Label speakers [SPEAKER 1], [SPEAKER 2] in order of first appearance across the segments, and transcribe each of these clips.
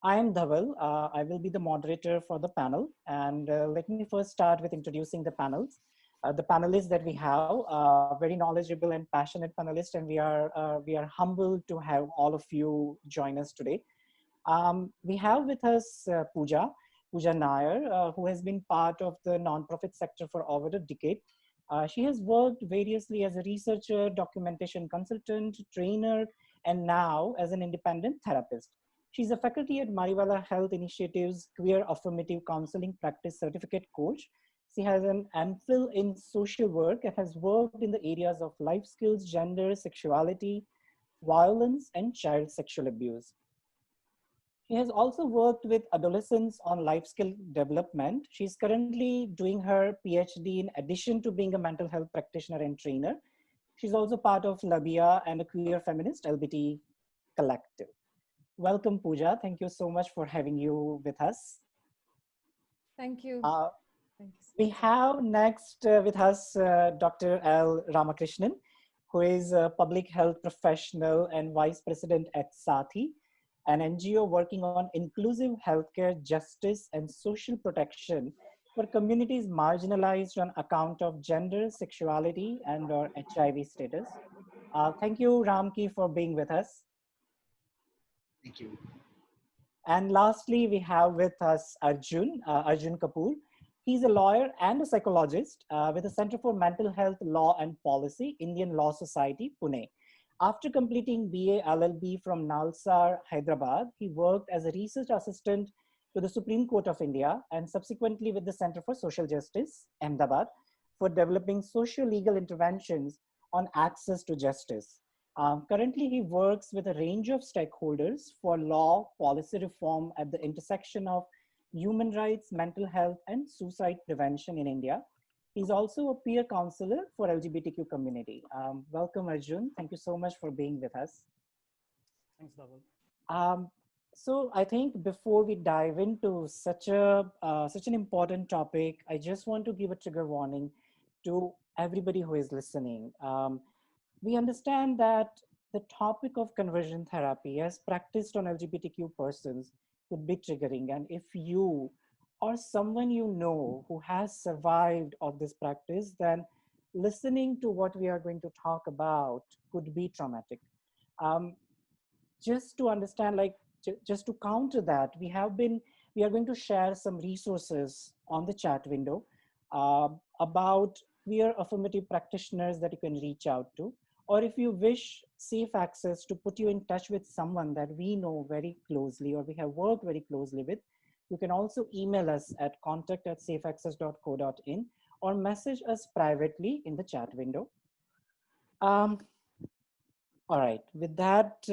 [SPEAKER 1] I am Dhaval. I will be the moderator for the panel. And let me first start with introducing the panels. The panelists that we have, very knowledgeable and passionate panelists, and we are humbled to have all of you join us today. We have with us Pooja Nair, who has been part of the nonprofit sector for over a decade. She has worked variously as a researcher, documentation consultant, trainer, and now as an independent therapist. She's a faculty at Mariwala Health Initiative's Queer Affirmative Counseling Practice Certificate coach. She has an MPhil in social work and has worked in the areas of life skills, gender, sexuality, violence, and child sexual abuse. She has also worked with adolescents on life skill development. She's currently doing her PhD in addition to being a mental health practitioner and trainer. She's also part of Labia and a queer feminist LBT collective. Welcome, Pooja. Thank you so much for having you with us.
[SPEAKER 2] Thank you.
[SPEAKER 1] Thank you. We have next with us Dr. L. Ramakrishnan, who is a public health professional and vice president at Sathi, an NGO working on inclusive healthcare, justice, and social protection for communities marginalized on account of gender, sexuality, and or HIV status. Thank you, Ramki, for being with us.
[SPEAKER 3] Thank you.
[SPEAKER 1] And lastly, we have with us Arjun Kapoor. He's a lawyer and a psychologist with the Center for Mental Health Law and Policy, Indian Law Society, Pune. After completing BA LLB from Nalsar, Hyderabad, he worked as a research assistant to the Supreme Court of India and subsequently with the Center for Social Justice, Ahmedabad, for developing socio-legal interventions on access to justice. Currently, he works with a range of stakeholders for law policy reform at the intersection of human rights, mental health, and suicide prevention in India. He's also a peer counselor for LGBTQ community. Welcome, Arjun. Thank you so much for being with us.
[SPEAKER 4] Thanks, Dhaval.
[SPEAKER 1] So I think before we dive into such an important topic, I just want to give a trigger warning to everybody who is listening. We understand that the topic of conversion therapy as practiced on LGBTQ persons could be triggering. And if you or someone you know who has survived of this practice, then listening to what we are going to talk about could be traumatic. Just to understand, just to counter that, we are going to share some resources on the chat window about queer affirmative practitioners that you can reach out to, or if you wish safe access to put you in touch with someone that we know very closely or we have worked very closely with, you can also email us at contact@safeaccess.co.in or message us privately in the chat window. All right, with that,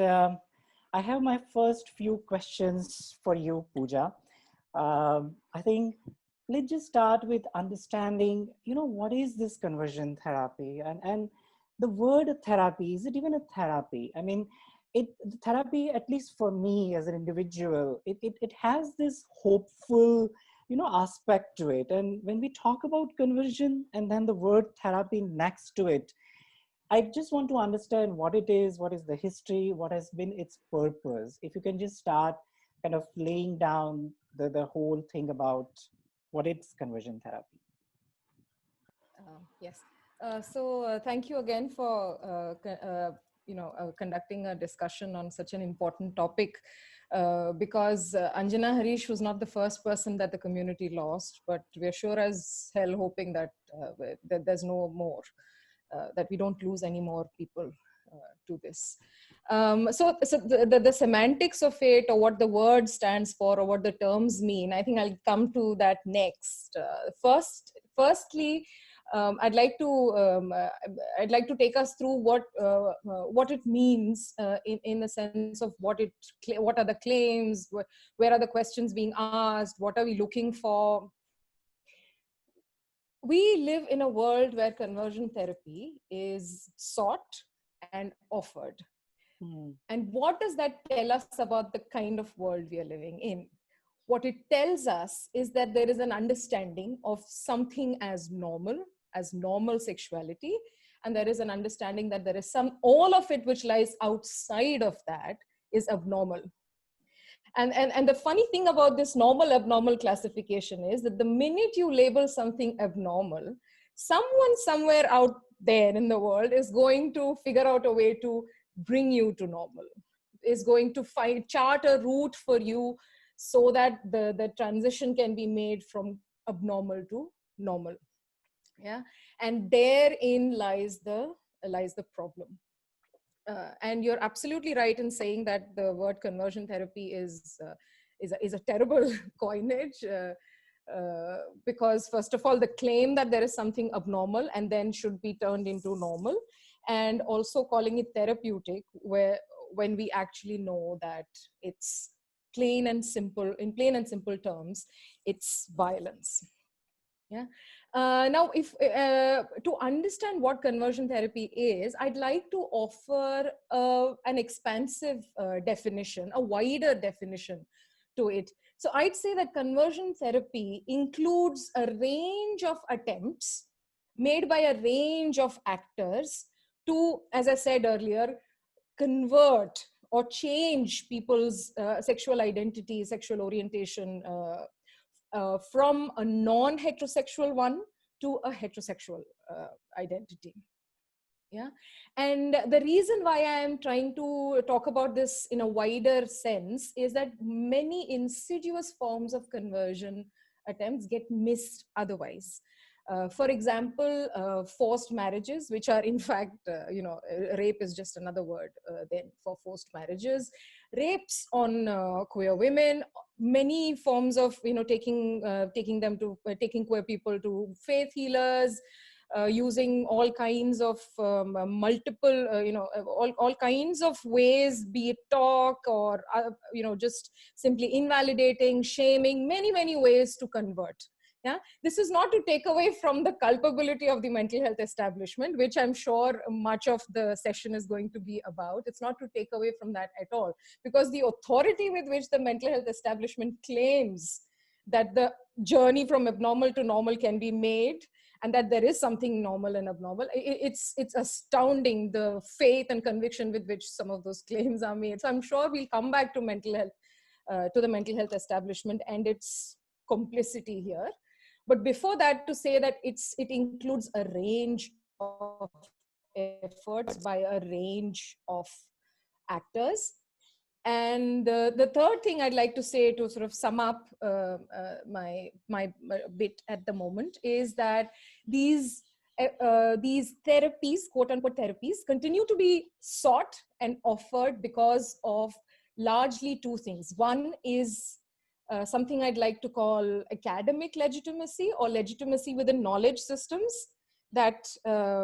[SPEAKER 1] I have my first few questions for you, Pooja. I think let's just start with understanding, what is this conversion therapy? And the word therapy, is it even a therapy? I mean, therapy, at least for me as an individual, it has this hopeful, aspect to it. And when we talk about conversion and then the word therapy next to it, I just want to understand what it is, what is the history, what has been its purpose. If you can just start kind of laying down the whole thing about what is conversion therapy.
[SPEAKER 2] Yes. So thank you again for conducting a discussion on such an important topic, because Anjana Harish was not the first person that the community lost, but we're sure as hell hoping that there's no more, that we don't lose any more people to this. So the semantics of it, or what the word stands for, or what the terms mean, I think I'll come to that next. Firstly, I'd like to take us through what it means in the sense of what are the claims, where are the questions being asked, what are we looking for. We live in a world where conversion therapy is sought and offered. And what does that tell us about the kind of world we are living in? What it tells us is that there is an understanding of something as normal sexuality, and there is an understanding that there is all of it which lies outside of that is abnormal. And the funny thing about this normal abnormal classification is that the minute you label something abnormal, someone somewhere out there in the world is going to figure out a way to bring you to normal, is going to chart a route for you so that the transition can be made from abnormal to normal. Yeah, and therein lies the problem. And you're absolutely right in saying that the word conversion therapy is a terrible coinage, because first of all, the claim that there is something abnormal and then should be turned into normal, and also calling it therapeutic, when we actually know that it's plain and simple terms, it's violence. Yeah. Now, if to understand what conversion therapy is, I'd like to offer an expansive definition, a wider definition to it. So I'd say that conversion therapy includes a range of attempts made by a range of actors to, as I said earlier, convert or change people's sexual identity, sexual orientation, from a non-heterosexual one to a heterosexual identity. Yeah. And the reason why I am trying to talk about this in a wider sense is that many insidious forms of conversion attempts get missed otherwise. For example, forced marriages, which are in fact, rape is just another word then for forced marriages, rapes on queer women, many forms of, taking queer people to faith healers, using all kinds of multiple, all kinds of ways, be it talk or, just simply invalidating, shaming, many ways to convert. Yeah, this is not to take away from the culpability of the mental health establishment, which I'm sure much of the session is going to be about. It's not to take away from that at all, because the authority with which the mental health establishment claims that the journey from abnormal to normal can be made, and that there is something normal and abnormal, it's astounding, the faith and conviction with which some of those claims are made. So I'm sure we'll come back to mental health, to the mental health establishment and its complicity here. But before that, to say that it includes a range of efforts by a range of actors. And the third thing I'd like to say, to sort of sum up my bit at the moment, is that these therapies, quote unquote therapies, continue to be sought and offered because of largely two things. One is something I'd like to call academic legitimacy, or legitimacy within knowledge systems, that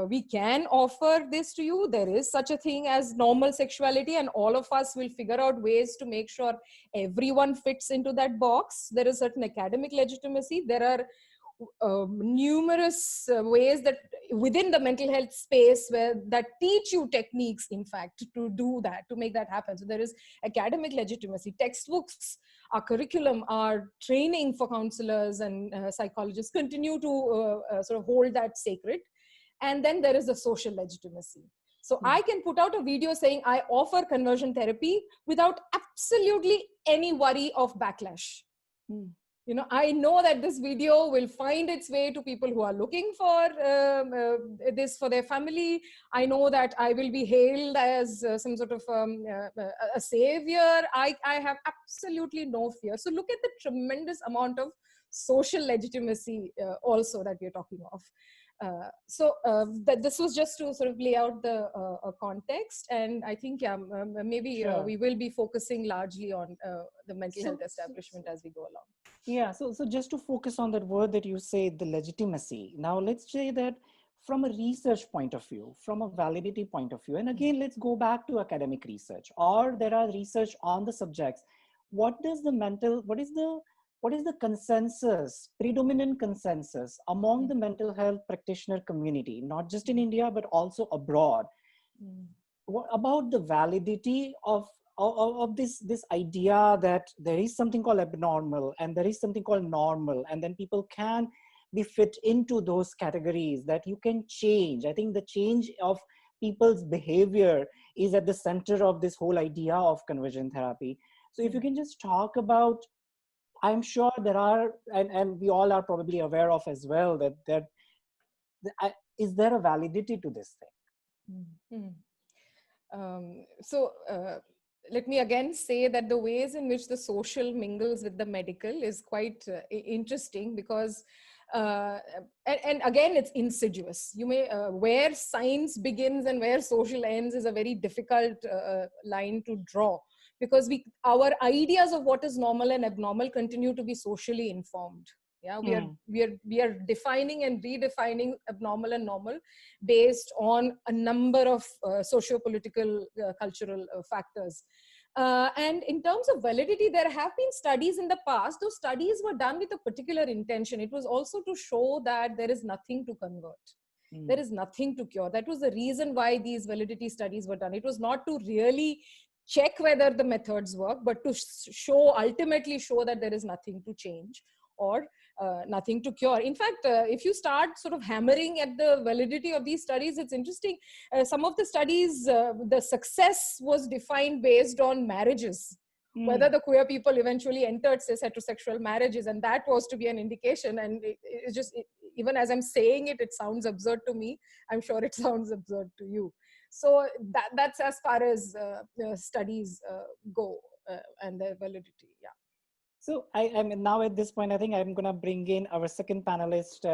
[SPEAKER 2] we can offer this to you. There is such a thing as normal sexuality, and all of us will figure out ways to make sure everyone fits into that box. There is certain academic legitimacy. There are numerous ways that within the mental health space that teach you techniques, in fact, to do that, to make that happen. So there is academic legitimacy. Textbooks, our curriculum, our training for counselors and psychologists continue to sort of hold that sacred. And then there is the social legitimacy. So I can put out a video saying I offer conversion therapy without absolutely any worry of backlash. I know that this video will find its way to people who are looking for this for their family. I know that I will be hailed as some sort of a savior. I have absolutely no fear. So look at the tremendous amount of social legitimacy also that we're talking of. This was just to sort of lay out the context, and I think maybe sure. We will be focusing largely on the mental health establishment as we go along.
[SPEAKER 1] Yeah, so just to focus on that word that you say, the legitimacy. Now let's say that from a research point of view, from a validity point of view, and again, let's go back to academic research, or there are research on the subjects. What is the consensus, predominant consensus among the mental health practitioner community, not just in India, but also abroad? What about the validity of this idea that there is something called abnormal and there is something called normal, and then people can be fit into those categories, that you can change? I think the change of people's behavior is at the center of this whole idea of conversion therapy. So if you can just talk about, I'm sure there are, and we all are probably aware of as well, that is there a validity to this thing?
[SPEAKER 2] So let me again say that the ways in which the social mingles with the medical is quite interesting, because and again, it's insidious. You may where science begins and where social ends is a very difficult line to draw, because our ideas of what is normal and abnormal continue to be socially informed. Yeah, we are defining and redefining abnormal and normal based on a number of socio-political, cultural factors. And in terms of validity, there have been studies in the past. Those studies were done with a particular intention. It was also to show that there is nothing to convert. There is nothing to cure. That was the reason why these validity studies were done. It was not to really check whether the methods work, but to ultimately show that there is nothing to change or nothing to cure. In fact, if you start sort of hammering at the validity of these studies, it's interesting. Some of the studies, the success was defined based on marriages, whether the queer people eventually entered cis heterosexual marriages, and that was to be an indication. And even as I'm saying it, it sounds absurd to me. I'm sure it sounds absurd to you. So that's as far as studies go and their validity. Yeah.
[SPEAKER 1] So I mean, now at this point, I think I'm going to bring in our second panelist,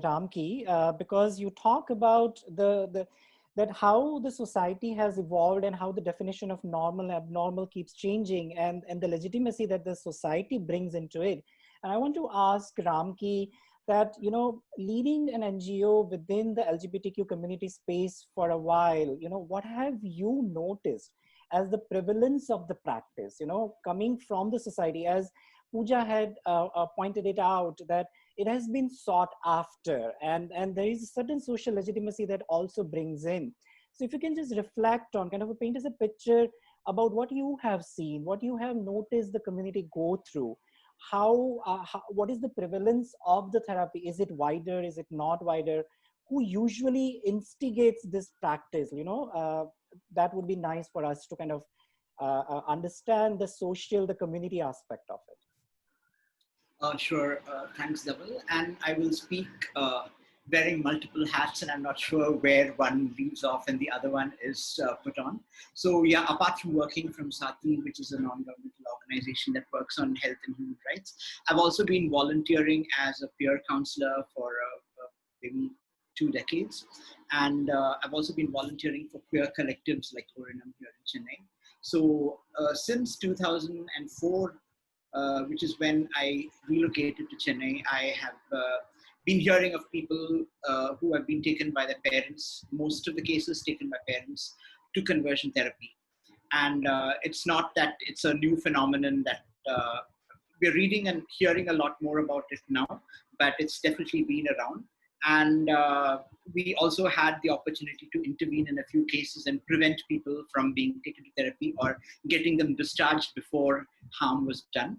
[SPEAKER 1] Ramki, because you talk about that how the society has evolved and how the definition of normal, abnormal keeps changing, and the legitimacy that the society brings into it. And I want to ask Ramki that, you know, leading an NGO within the LGBTQ community space for a while, you know, what have you noticed as the prevalence of the practice, you know, coming from the society, as Pooja had pointed it out, that it has been sought after, and there is a certain social legitimacy that also brings in. So if you can just reflect on, kind of paint us a picture about what you have seen, what you have noticed the community go through, what is the prevalence of the therapy? Is it wider? Is it not wider? Who usually instigates this practice? You know, that would be nice for us to kind of understand the social, the community aspect of it.
[SPEAKER 3] Sure. Thanks, Dhaval. And I will speak wearing multiple hats, and I'm not sure where one leaves off and the other one is put on. So yeah, apart from working from Sati, which is a non-governmental organization that works on health and human rights, I've also been volunteering as a peer counselor for maybe 2 decades. And I've also been volunteering for queer collectives like Orinam here in Chennai. So since 2004, which is when I relocated to Chennai, I have been hearing of people who have been taken by their parents, most of the cases taken by parents, to conversion therapy. And it's not that it's a new phenomenon that we're reading and hearing a lot more about it now, but it's definitely been around. And we also had the opportunity to intervene in a few cases and prevent people from being taken to therapy or getting them discharged before harm was done.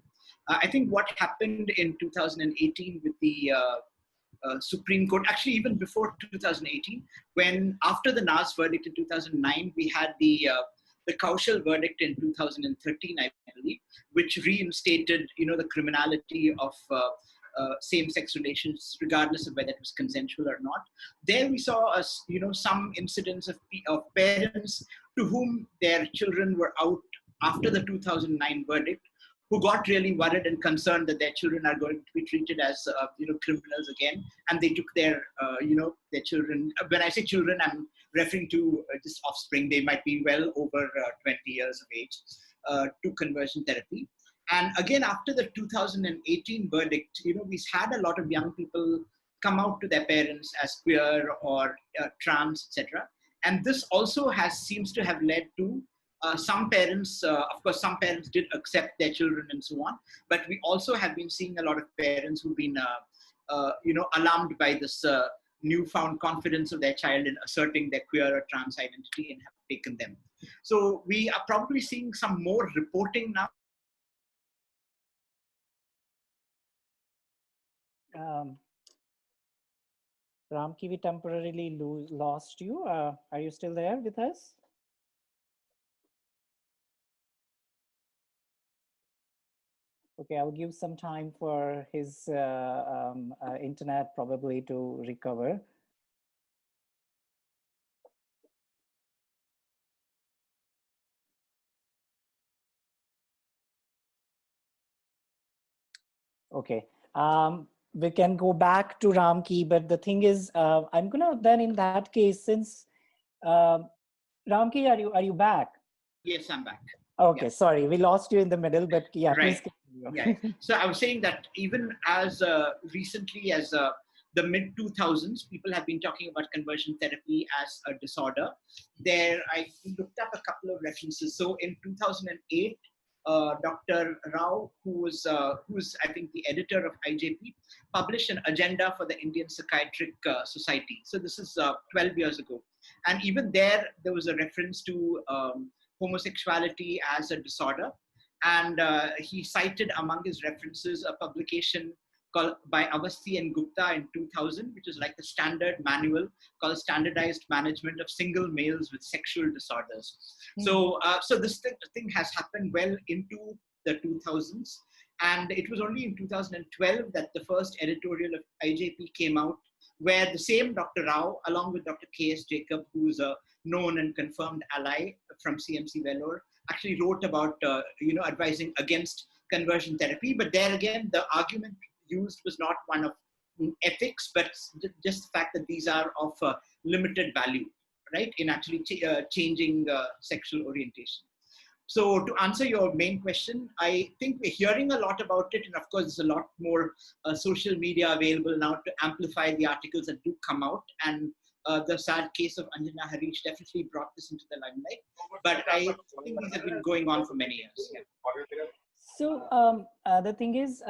[SPEAKER 3] I think what happened in 2018 with the Supreme Court, actually even before 2018, when after the Nas verdict in 2009, we had the Kaushal verdict in 2013, I believe, which reinstated, you know, the criminality of same-sex relations, regardless of whether it was consensual or not. There we saw, you know, some incidents of parents to whom their children were out after the 2009 verdict, who got really worried and concerned that their children are going to be treated as, you know, criminals again, and they took their, you know, their children. When I say children, I'm referring to just offspring. They might be well over 20 years of age, to conversion therapy. And again, after the 2018 verdict, you know, we had a lot of young people come out to their parents as queer or trans, etc. And this also seems to have led to some parents, of course, some parents did accept their children and so on, but we also have been seeing a lot of parents who've been, you know, alarmed by this newfound confidence of their child in asserting their queer or trans identity and have taken them. So we are probably seeing some more reporting now.
[SPEAKER 1] Ramki, we temporarily lost you. Are you still there with us? Okay, I'll give some time for his internet probably to recover. Okay. We can go back to Ramki, but the thing is, I'm gonna then in that case, since um Ramki, are you back?
[SPEAKER 3] Yes, I'm back.
[SPEAKER 1] Okay,
[SPEAKER 3] Yeah.
[SPEAKER 1] sorry, we lost you in the middle, but yeah, please
[SPEAKER 3] Right.
[SPEAKER 1] continue.
[SPEAKER 3] Yeah. So I was saying that even as recently as the mid 2000s, people have been talking about conversion therapy as a disorder. There, I looked up a couple of references. So in 2008, Dr. Rao, who's I think the editor of IJP, published an agenda for the Indian Psychiatric Society. So this is 12 years ago, and even there was a reference to homosexuality as a disorder. And he cited among his references a publication called by Avasthi and Gupta in 2000, which is like the standard manual called Standardized Management of Single Males with Sexual Disorders. Mm-hmm. So this thing has happened well into the 2000s. And it was only in 2012 that the first editorial of IJP came out, where the same Dr. Rao, along with Dr. K.S. Jacob, who's a known and confirmed ally from CMC Vellore, actually wrote about advising against conversion therapy. But there again, the argument used was not one of ethics, but just the fact that these are of limited value, right, in actually changing sexual orientation. So to answer your main question, I think we're hearing a lot about it. And of course, there's a lot more social media available now to amplify the articles that do come out. And the sad case of Anjana Harish definitely brought this into the limelight. But I think these have been going on for many years. Yeah.
[SPEAKER 1] So the thing is,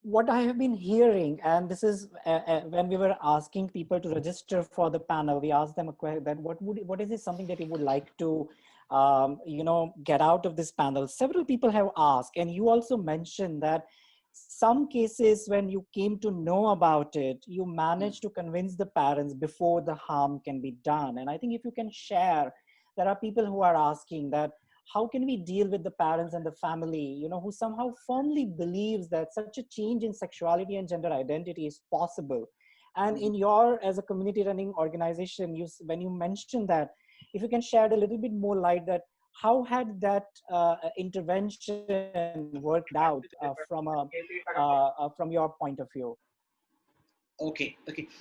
[SPEAKER 1] what I have been hearing, and this is when we were asking people to register for the panel, we asked them a question that what is this something that you would like to get out of this panel. Several people have asked, and you also mentioned that some cases when you came to know about it, you managed to convince the parents before the harm can be done. And I think if you can share, there are people who are asking that, how can we deal with the parents and the family, who somehow firmly believes that such a change in sexuality and gender identity is possible? And in your, as a community running organization, when you mentioned that, if you can shed a little bit more light that how had that intervention worked out from your point of view?
[SPEAKER 3] Okay.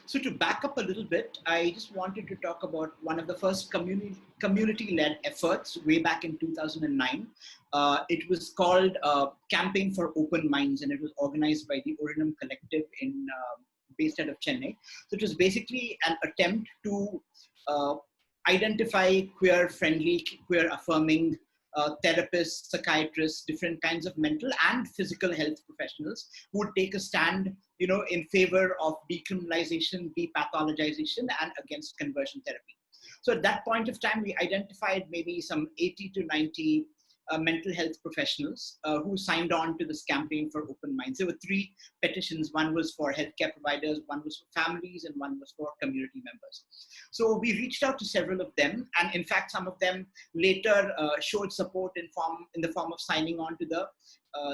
[SPEAKER 3] So to back up a little bit, I just wanted to talk about one of the first community-led efforts way back in 2009. It was called Campaign for Open Minds, and it was organized by the Orinam Collective based out of Chennai. So it was basically an attempt to identify queer-friendly, queer-affirming therapists, psychiatrists, different kinds of mental and physical health professionals who would take a stand, in favor of decriminalization, depathologization, and against conversion therapy. So at that point of time, we identified maybe some 80 to 90 mental health professionals who signed on to this campaign for open minds. There were 3 petitions. One was for healthcare providers, one was for families, and one was for community members. So we reached out to several of them, and in fact, some of them later showed support in the form of signing on to the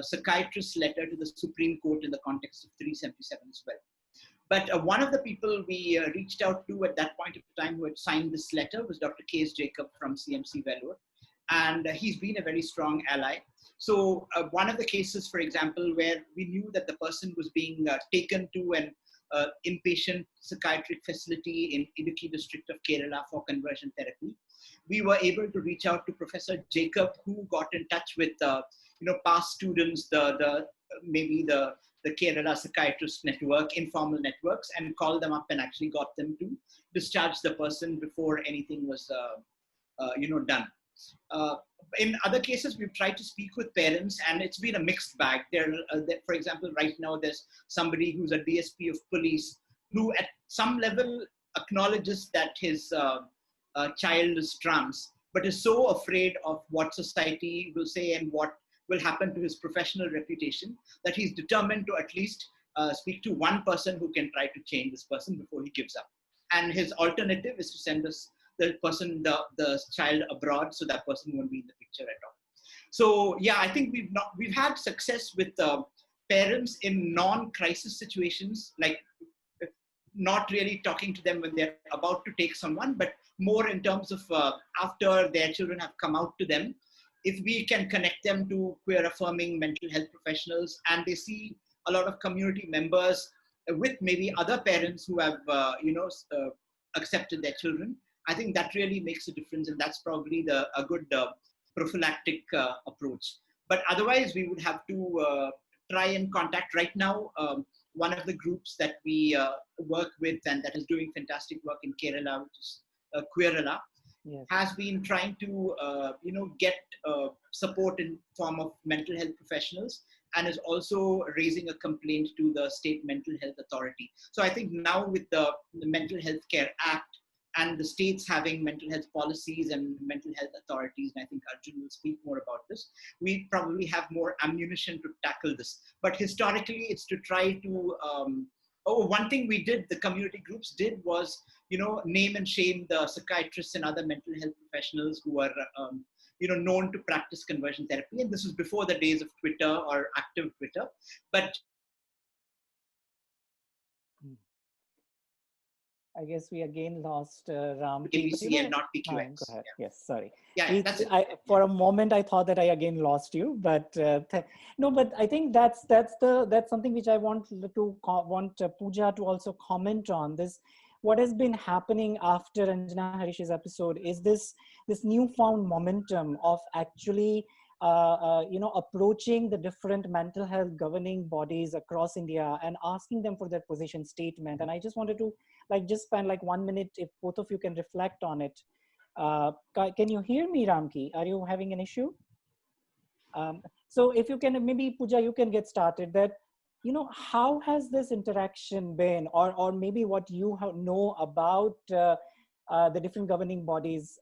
[SPEAKER 3] psychiatrist's letter to the Supreme Court in the context of 377 as well. But one of the people we reached out to at that point of time who had signed this letter was Dr. K.S. Jacob from CMC Vellore. And he's been a very strong ally. So one of the cases, for example, where we knew that the person was being taken to an inpatient psychiatric facility in Idukki district of Kerala for conversion therapy, we were able to reach out to Professor Jacob, who got in touch with past students, maybe the Kerala Psychiatrist Network, informal networks, and called them up and actually got them to discharge the person before anything was done. In other cases, we've tried to speak with parents, and it's been a mixed bag. For example, right now there's somebody who's a DSP of police who at some level acknowledges that his child is trans, but is so afraid of what society will say and what will happen to his professional reputation that he's determined to at least speak to one person who can try to change this person before he gives up. And his alternative is to send the child abroad, so that person won't be in the picture at all. So yeah, I think we've had success with parents in non-crisis situations, like not really talking to them when they're about to take someone, but more in terms of after their children have come out to them. If we can connect them to queer affirming mental health professionals and they see a lot of community members with maybe other parents who have, accepted their children, I think that really makes a difference. And that's probably a good prophylactic approach. But otherwise, we would have to try and contact right now. One of the groups that we work with and that is doing fantastic work in Kerala, which is Queerala, yes, has been trying to get support in form of mental health professionals, and is also raising a complaint to the state mental health authority. So I think now with the Mental Health Care Act and the states having mental health policies and mental health authorities, and I think Arjun will speak more about this, we probably have more ammunition to tackle this. But historically, it's to try to, one thing we did, the community groups did, was, name and shame the psychiatrists and other mental health professionals who are, known to practice conversion therapy. And this was before the days of Twitter or active Twitter. But
[SPEAKER 1] I guess we again lost Ram.
[SPEAKER 3] ABC and not PQX.
[SPEAKER 1] Go ahead. Yeah. Yes, sorry.
[SPEAKER 3] Yeah, that's it.
[SPEAKER 1] For a moment, I thought that I again lost you, but no. But I think that's something which I want Pooja to also comment on. This, what has been happening after Anjana Harish's episode is this newfound momentum of actually approaching the different mental health governing bodies across India and asking them for their position statement. And I just wanted to just spend 1 minute, if both of you can reflect on it. Can you hear me, Ramki? Are you having an issue? So if you can, maybe Pooja, you can get started. That, how has this interaction been, or maybe what you know about the different governing bodies?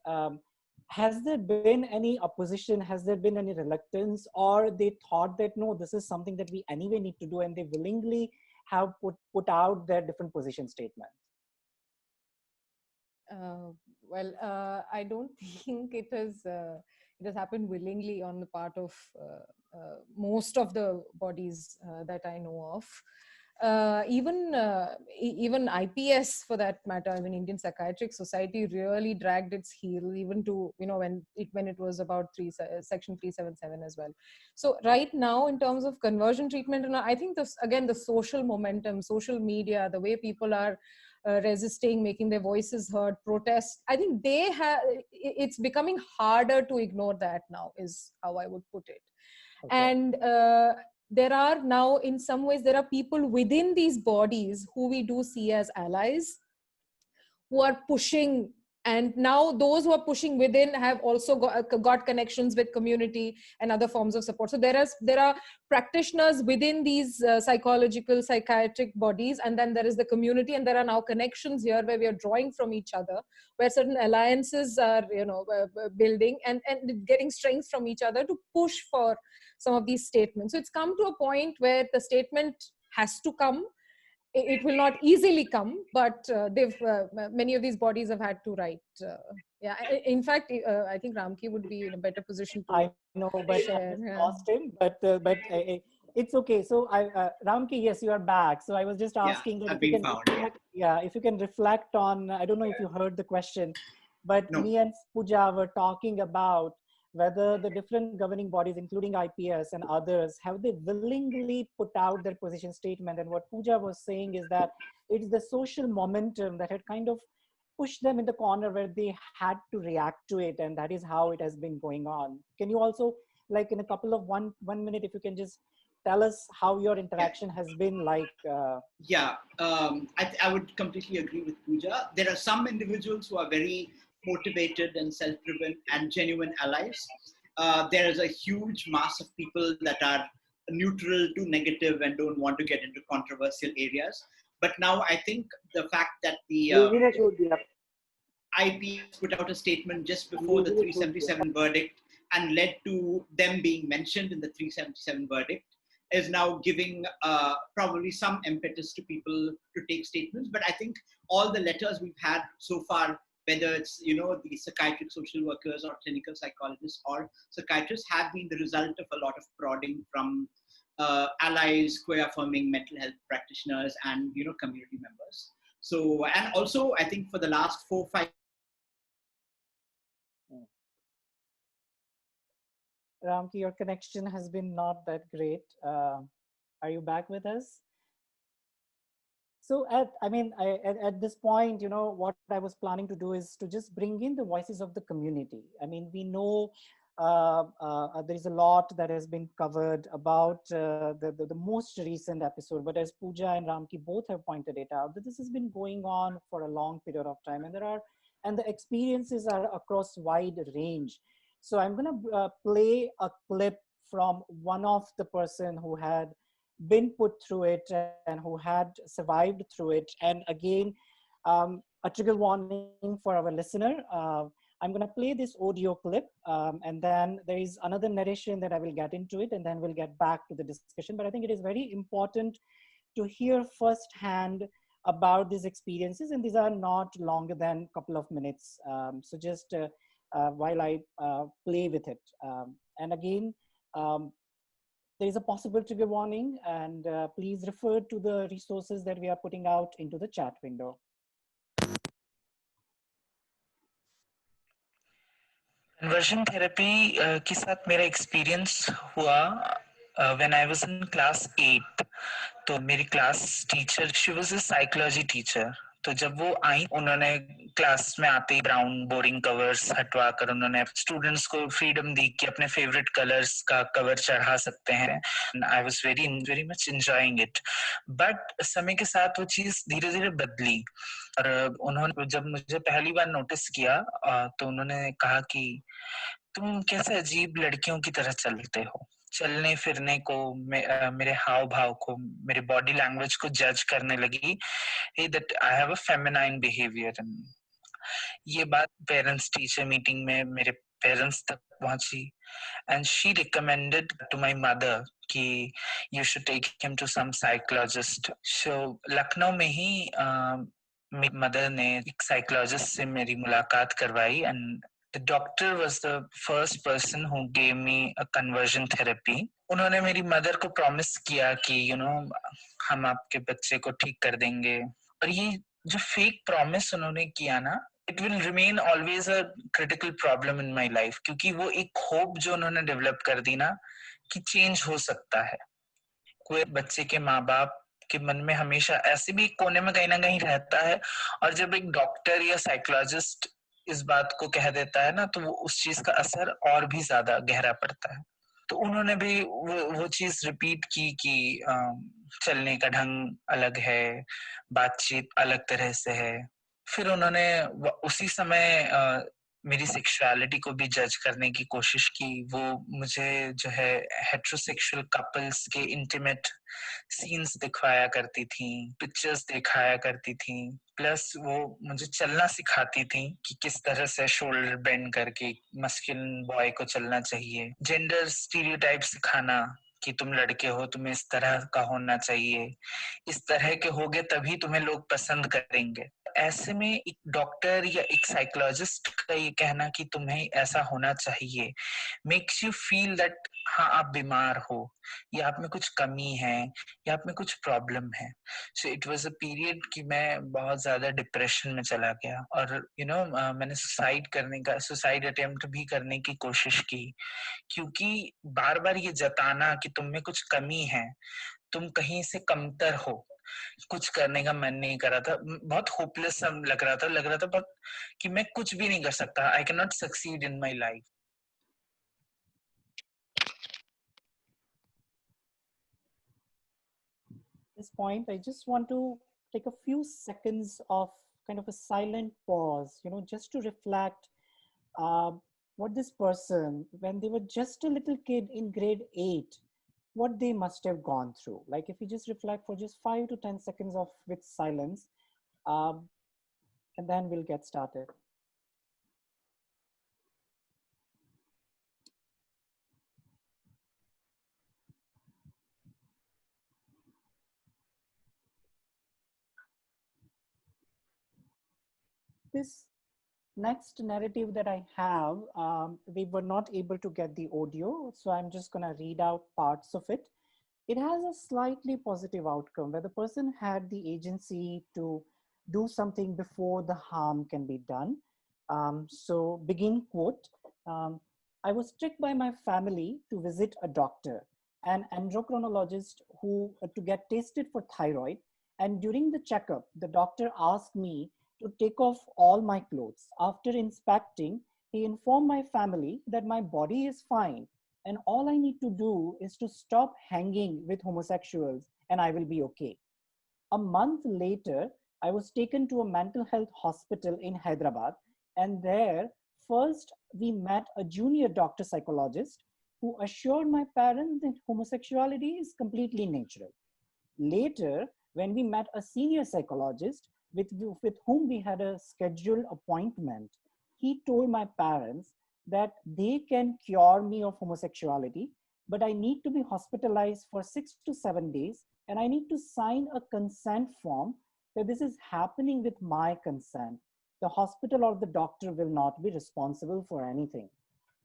[SPEAKER 1] Has there been any opposition? Has there been any reluctance, or they thought that no, this is something that we anyway need to do, and they willingly have put out their different position statements?
[SPEAKER 2] I don't think it has happened willingly on the part of most of the bodies that I know of. Even IPS, for that matter, I mean, Indian Psychiatric Society really dragged its heel, even to when it was about Section 377 as well. So right now, in terms of conversion treatment, and I think this again, the social momentum, social media, the way people are resisting, making their voices heard, protest, I think it's becoming harder to ignore that now, is how I would put it. Okay. And there are now, in some ways, there are people within these bodies who we do see as allies, who are pushing. And now those who are pushing within have also got connections with community and other forms of support. So there are practitioners within these psychological, psychiatric bodies, and then there is the community, and there are now connections here where we are drawing from each other, where certain alliances are building and getting strength from each other to push for some of these statements. So it's come to a point where the statement has to come. It will not easily come, but many of these bodies have had to write. In fact, I think Ramki would be in a better position to
[SPEAKER 1] I know, but
[SPEAKER 2] share.
[SPEAKER 1] I lost him. But it's okay. So Ramki, yes, you are back. So I was just asking that if you can reflect on. I don't know if you heard the question, but me and Pooja were talking about whether the different governing bodies, including IPS and others, have they willingly put out their position statement. And what Pooja was saying is that it's the social momentum that had kind of pushed them in the corner where they had to react to it. And that is how it has been going on. Can you also, in a couple of one minute, if you can just tell us how your interaction has been like?
[SPEAKER 3] I would completely agree with Pooja. There are some individuals who are very motivated and self-driven and genuine allies. There is a huge mass of people that are neutral to negative and don't want to get into controversial areas. But now I think the fact that the IPS put out a statement just before the 377 verdict and led to them being mentioned in the 377 verdict is now giving probably some impetus to people to take statements. But I think all the letters we've had so far whether it's, the psychiatric social workers or clinical psychologists or psychiatrists, have been the result of a lot of prodding from allies, queer-affirming mental health practitioners, and, community members. So, and also, I think for the last 4-5
[SPEAKER 1] Ramki, your connection has been not that great. Are you back with us? So at this point, what I was planning to do is to just bring in the voices of the community. I mean, we know there is a lot that has been covered about the most recent episode, but as Pooja and Ramki both have pointed it out, that this has been going on for a long period of time, and the experiences are across wide range. So I'm going to play a clip from one of the person who had been put through it and who had survived through it. And again, a trigger warning for our listener. I'm going to play this audio clip, and then there is another narration that I will get into it, and then we'll get back to the discussion. But I think it is very important to hear firsthand about these experiences, and these are not longer than a couple of minutes. So just while I play with it. And again, there is a possible trigger warning, and please refer to the resources that we are putting out into the chat window.
[SPEAKER 5] Conversion therapy के साथ मेरा experience हुआ when I was in class 8. तो मेरी class teacher, she was a psychology teacher. तो जब वो आई, उन्होंने क्लास में आते ही ब्राउन बोरिंग कवर्स हटवा कर उन्होंने स्टूडेंट्स को फ्रीडम दी कि अपने फेवरेट कलर्स का कवर चढ़ा सकते हैं. I was very much enjoying it. But समय के साथ वो चीज धीरे धीरे बदली, और उन्होंने जब मुझे पहली बार नोटिस किया तो उन्होंने कहा कि तुम कैसे अजीब लड़कियों की तरह चलते हो. चलने फिरने को, मेरे हाव भाव को, मेरे बॉडी लैंग्वेज को जज करने लगी. That I have a feminine behavior. ये बात पेरेंट्स टीचर मीटिंग में मेरे पेरेंट्स तक पहुंची, and she recommended to my mother कि you should take him to some psychologist. So Lucknow में ही मेरी मदर ने एक साइकोलॉजिस्ट से मेरी मुलाकात करवाई, and the doctor was the first person who gave me a conversion therapy. उन्होंने मेरी मदर को प्रॉमिस किया कि हम आपके बच्चे को ठीक कर देंगे. और ये जो फेक प्रॉमिस उन्होंने किया ना, it will remain always a critical problem in my life, क्योंकि वो एक होप जो उन्होंने डेवलप कर दी ना कि चेंज हो सकता है. कोई बच्चे के माँ बाप के मन में हमेशा ऐसे भी कोने में कहीं ना कहीं रहता है, और जब एक डॉक्टर या साइकोलॉजिस्ट इस बात को कह देता है ना, तो वो उस चीज का असर और भी ज्यादा गहरा पड़ता है. तो उन्होंने भी वो चीज रिपीट की कि चलने का ढंग अलग है, बातचीत अलग तरह से है. फिर उन्होंने उसी समय मेरी सेक्सुअलिटी को भी जज करने की कोशिश की. वो मुझे जो है हेटेरोसेक्सुअल कपल्स के इंटीमेट सीन्स दिखाया करती थी, पिक्चर्स दिखाया करती थी, प्लस वो मुझे चलना सिखाती थी कि किस तरह से शोल्डर बेंड करके मस्कुलिन बॉय को चलना चाहिए. जेंडर स्टीरियोटाइप सिखाना कि तुम लड़के हो, तुम्हें इस तरह का होना चाहिए, इस तरह के होगे तभी तुम्हें लोग पसंद करेंगे. ऐसे में एक डॉक्टर या एक साइकोलॉजिस्ट का ये कहना कि तुम्हें ऐसा होना चाहिए मेक्स यू फील दैट हाँ आप बीमार हो, या आप में कुछ कमी है, या आप में कुछ प्रॉब्लम है. So it was a period कि मैं बहुत ज्यादा डिप्रेशन में चला गया, और मैंने सुसाइड अटेम्प्ट भी करने की कोशिश की, क्योंकि बार बार ये जताना कि तुम में कुछ कमी है, तुम कहीं से कमतर हो, कुछ करने का मन नहीं कर रहा था. बहुत होपलेस लग रहा था बट कि मैं कुछ भी नहीं कर सकता. I can not succeed in my life.
[SPEAKER 1] This point, I just want to take a few seconds of kind of a silent pause, just to reflect what this person, when they were just a little kid in grade 8, what they must have gone through. Like if you just reflect for just 5 to 10 seconds of with silence, and then we'll get started. This next narrative that I have, we were not able to get the audio, so I'm just going to read out parts of it. It has a slightly positive outcome where the person had the agency to do something before the harm can be done. So begin quote, I was tricked by my family to visit a doctor, an endocrinologist who to get tested for thyroid. And during the checkup, the doctor asked me to take off all my clothes. After inspecting, he informed my family that my body is fine and all I need to do is to stop hanging with homosexuals and I will be okay. A month later, I was taken to a mental health hospital in Hyderabad, and there, first, we met a junior doctor psychologist who assured my parents that homosexuality is completely natural. Later, when we met a senior psychologist with whom we had a scheduled appointment, he told my parents that they can cure me of homosexuality, but I need to be hospitalized for 6 to 7 days and I need to sign a consent form that this is happening with my consent. The hospital or the doctor will not be responsible for anything.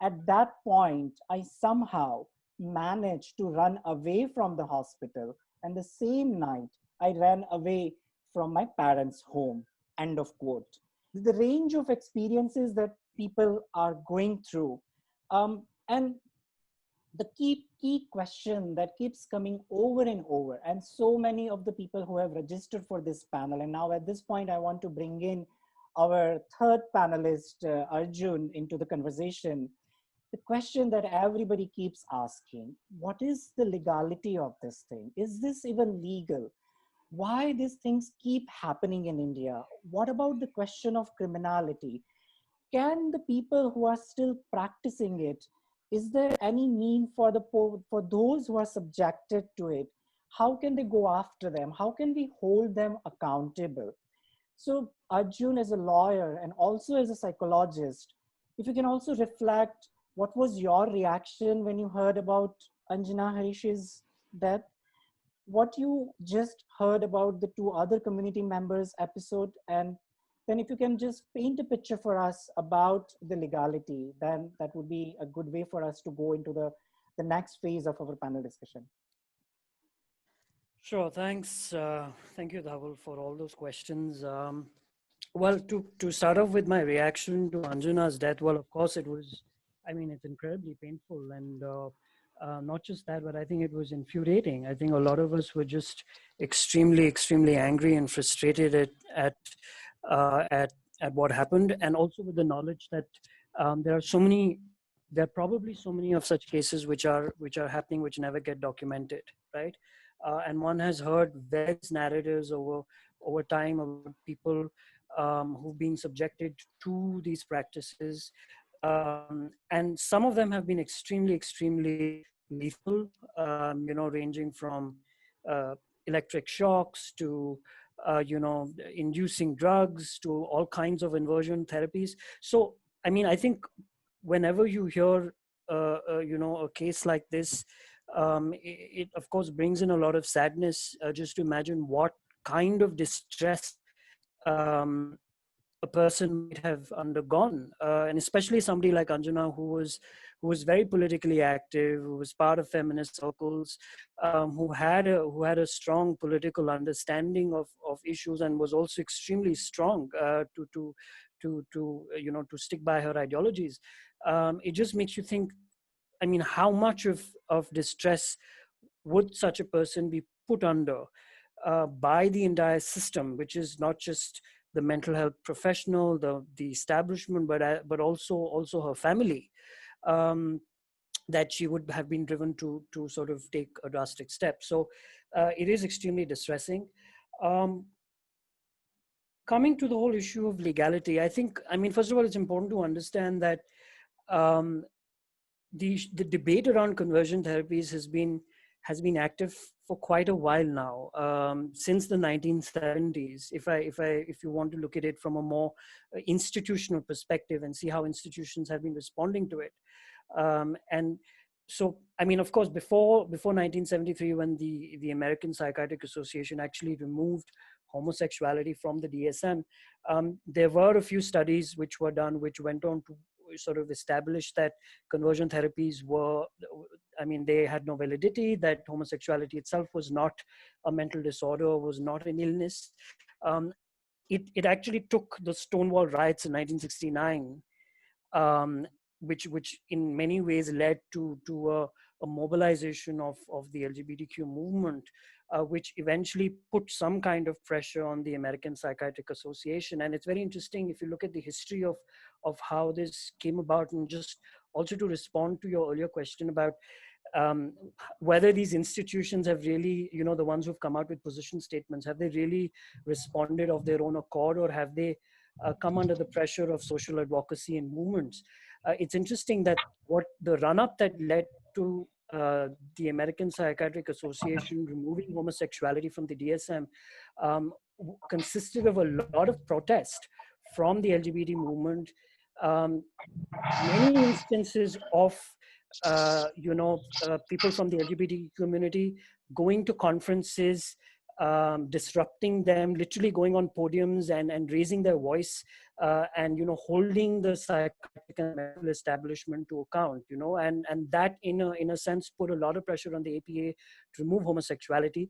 [SPEAKER 1] At that point, I somehow managed to run away from the hospital. And the same night, I ran away from my parents' home. End of quote. The range of experiences that people are going through. And the key question that keeps coming over and over, and so many of the people who have registered for this panel, and now at this point, I want to bring in our third panelist, Arjun, into the conversation. The question that everybody keeps asking, what is the legality of this thing? Is this even legal? Why these things keep happening in India? What about the question of criminality? Can the people who are still practicing it, is there any mean for for those who are subjected to it? How can they go after them? How can we hold them accountable? So Arjun, as a lawyer and also as a psychologist, if you can also reflect, what was your reaction when you heard about Anjana Harish's death? What you just heard about the two other community members episode, and then if you can just paint a picture for us about the legality, then that would be a good way for us to go into the next phase of our panel discussion.
[SPEAKER 4] Sure, thanks. Thank you, Dhaval, for all those questions. Well, to start off with my reaction to Anjana's death, well, of course, it was, I mean, it's incredibly painful. And not just that, but I think it was infuriating. I think a lot of us were just extremely, extremely angry and frustrated at what happened. And also with the knowledge that there are probably so many of such cases which are happening, which never get documented, right? And one has heard various narratives over time about people who've been subjected to these practices. And some of them have been extremely, extremely lethal, ranging from electric shocks to, inducing drugs to all kinds of inversion therapies. So, I mean, I think whenever you hear, a case like this, it of course brings in a lot of sadness, just to imagine what kind of distress a person might have undergone, and especially somebody like Anjana, who was very politically active, who was part of feminist circles, who had a strong political understanding of issues, and was also extremely strong to stick by her ideologies. It just makes you think, I mean, how much of distress would such a person be put under by the entire system, which is not just the mental health professional, the establishment, but also her family, that she would have been driven to sort of take a drastic step. So it is extremely distressing. Coming to the whole issue of legality, I think, I mean, first of all, it's important to understand that the debate around conversion therapies has been active for quite a while now, since the 1970s. If you want to look at it from a more institutional perspective and see how institutions have been responding to it, and so, I mean, of course, before 1973, when the American Psychiatric Association actually removed homosexuality from the DSM, there were a few studies which were done, which went on to sort of establish that conversion therapies were, I mean, they had no validity, that homosexuality itself was not a mental disorder, was not an illness. It actually took the Stonewall riots in 1969, um, which in many ways led to a mobilization of the LGBTQ movement, which eventually put some kind of pressure on the American Psychiatric Association. And it's very interesting if you look at the history of how this came about, and just also to respond to your earlier question about um, whether these institutions have really, you know, the ones who've come out with position statements, have they really responded of their own accord, or have they come under the pressure of social advocacy and movements? It's interesting that what the run-up that led to the American Psychiatric Association removing homosexuality from the DSM consisted of a lot of protest from the LGBT movement, um, many instances of people from the LGBT community going to conferences, disrupting them, literally going on podiums and raising their voice, and holding the psychiatric and medical establishment to account, and that in a sense put a lot of pressure on the APA to remove homosexuality.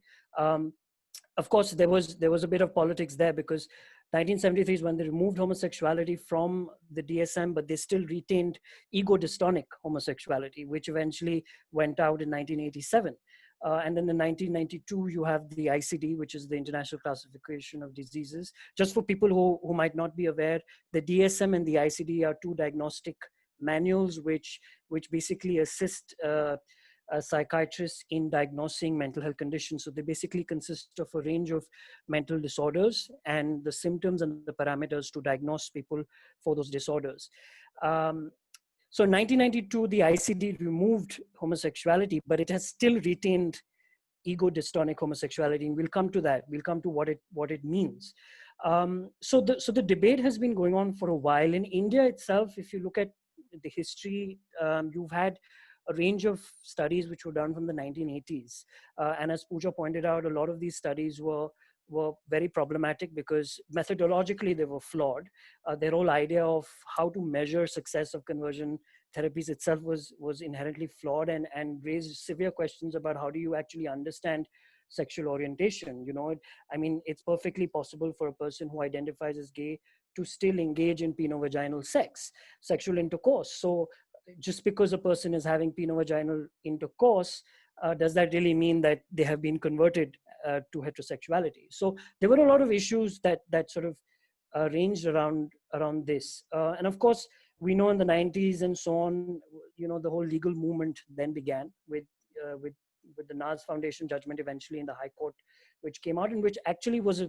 [SPEAKER 4] Of course, there was a bit of politics there, because 1973 is when they removed homosexuality from the DSM, but they still retained ego-dystonic homosexuality, which eventually went out in 1987. And then in 1992, you have the ICD, which is the International Classification of Diseases. Just for people who might not be aware, the DSM and the ICD are two diagnostic manuals which basically assist psychiatrists in diagnosing mental health conditions. So they basically consist of a range of mental disorders and the symptoms and the parameters to diagnose people for those disorders. So in 1992, the ICD removed homosexuality, but it has still retained ego-dystonic homosexuality, and we'll come to that. We'll come to what it means. So the debate has been going on for a while. In India itself, if you look at the history, you've had a range of studies which were done from the 1980s. And as Pooja pointed out, a lot of these studies were very problematic because methodologically they were flawed. Their whole idea of how to measure success of conversion therapies itself was inherently flawed and raised severe questions about how do you actually understand sexual orientation. I mean, it's perfectly possible for a person who identifies as gay to still engage in penovaginal sex, sexual intercourse. So just because a person is having penovaginal intercourse, does that really mean that they have been converted to heterosexuality? So there were a lot of issues that sort of ranged around this. And of course, we know in the 90s and so on, the whole legal movement then began with the Naz Foundation judgment eventually in the High Court, which came out, and which actually was,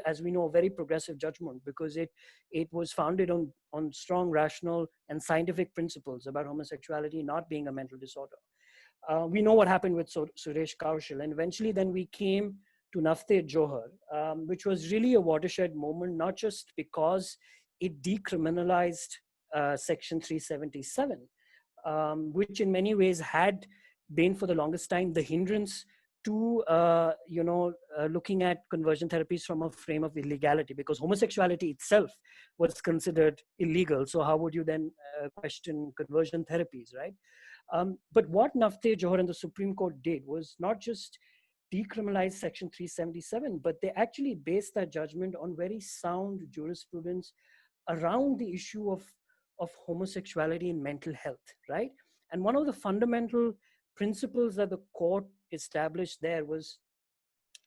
[SPEAKER 4] as we know, a very progressive judgment, because it was founded on strong, rational, and scientific principles about homosexuality not being a mental disorder. We know what happened with Suresh Kaushal, and eventually then we came to Nafte Johar, which was really a watershed moment, not just because it decriminalized Section 377, which in many ways had been for the longest time the hindrance to looking at conversion therapies from a frame of illegality, because homosexuality itself was considered illegal. So how would you then question conversion therapies, right? But what Nafte Johar and the Supreme Court did was not just decriminalize Section 377, but they actually based that judgment on very sound jurisprudence around the issue of homosexuality and mental health, right? And one of the fundamental principles that the court established there was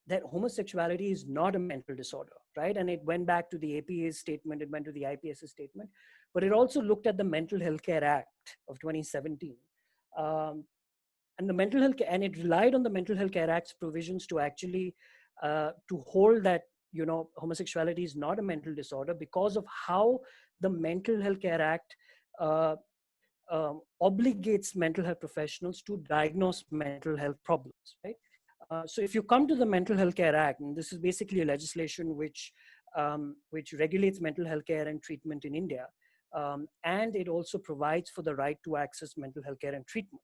[SPEAKER 4] that homosexuality is not a mental disorder, right? And it went back to the APA's statement, it went to the IPS's statement, but it also looked at the Mental Health Care Act of 2017. And the mental health, and it relied on the Mental Health Care Act's provisions to actually to hold that homosexuality is not a mental disorder, because of how the Mental Health Care Act obligates mental health professionals to diagnose mental health problems, right? So if you come to the Mental Health Care Act, and this is basically a legislation which regulates mental health care and treatment in India, and it also provides for the right to access mental health care and treatment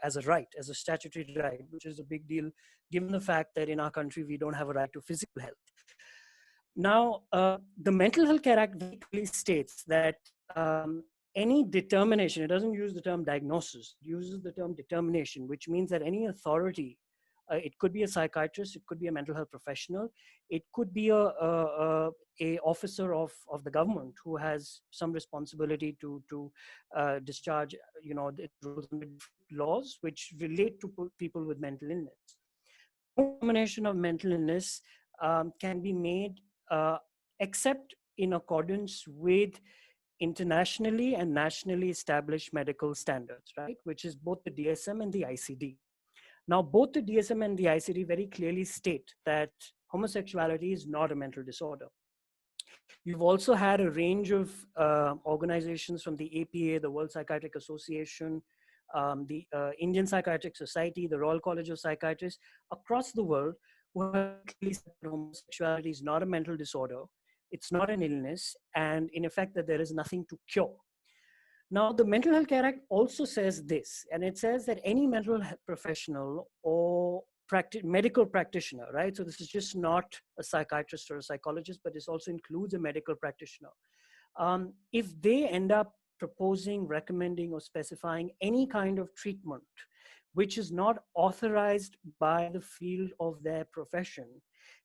[SPEAKER 4] as a right, as a statutory right, which is a big deal given the fact that in our country we don't have a right to physical health. Now, the Mental Health Care Act very clearly states that any determination, it doesn't use the term diagnosis, it uses the term determination, which means that any authority, it could be a psychiatrist, it could be a mental health professional, it could be a officer of the government who has some responsibility to discharge, its roles under laws which relate to people with mental illness. No determination of mental illness can be made except in accordance with internationally and nationally established medical standards, right? Which is both the DSM and the ICD. Now, both the DSM and the ICD very clearly state that homosexuality is not a mental disorder. You've also had a range of organizations from the APA, the World Psychiatric Association, the Indian Psychiatric Society, the Royal College of Psychiatrists across the world who have clearly said that homosexuality is not a mental disorder, it's not an illness, and in effect that there is nothing to cure. Now, the Mental Health Care Act also says this, and it says that any mental health professional or medical practitioner, right? So this is just not a psychiatrist or a psychologist, but this also includes a medical practitioner. If they end up proposing, recommending, or specifying any kind of treatment which is not authorized by the field of their profession,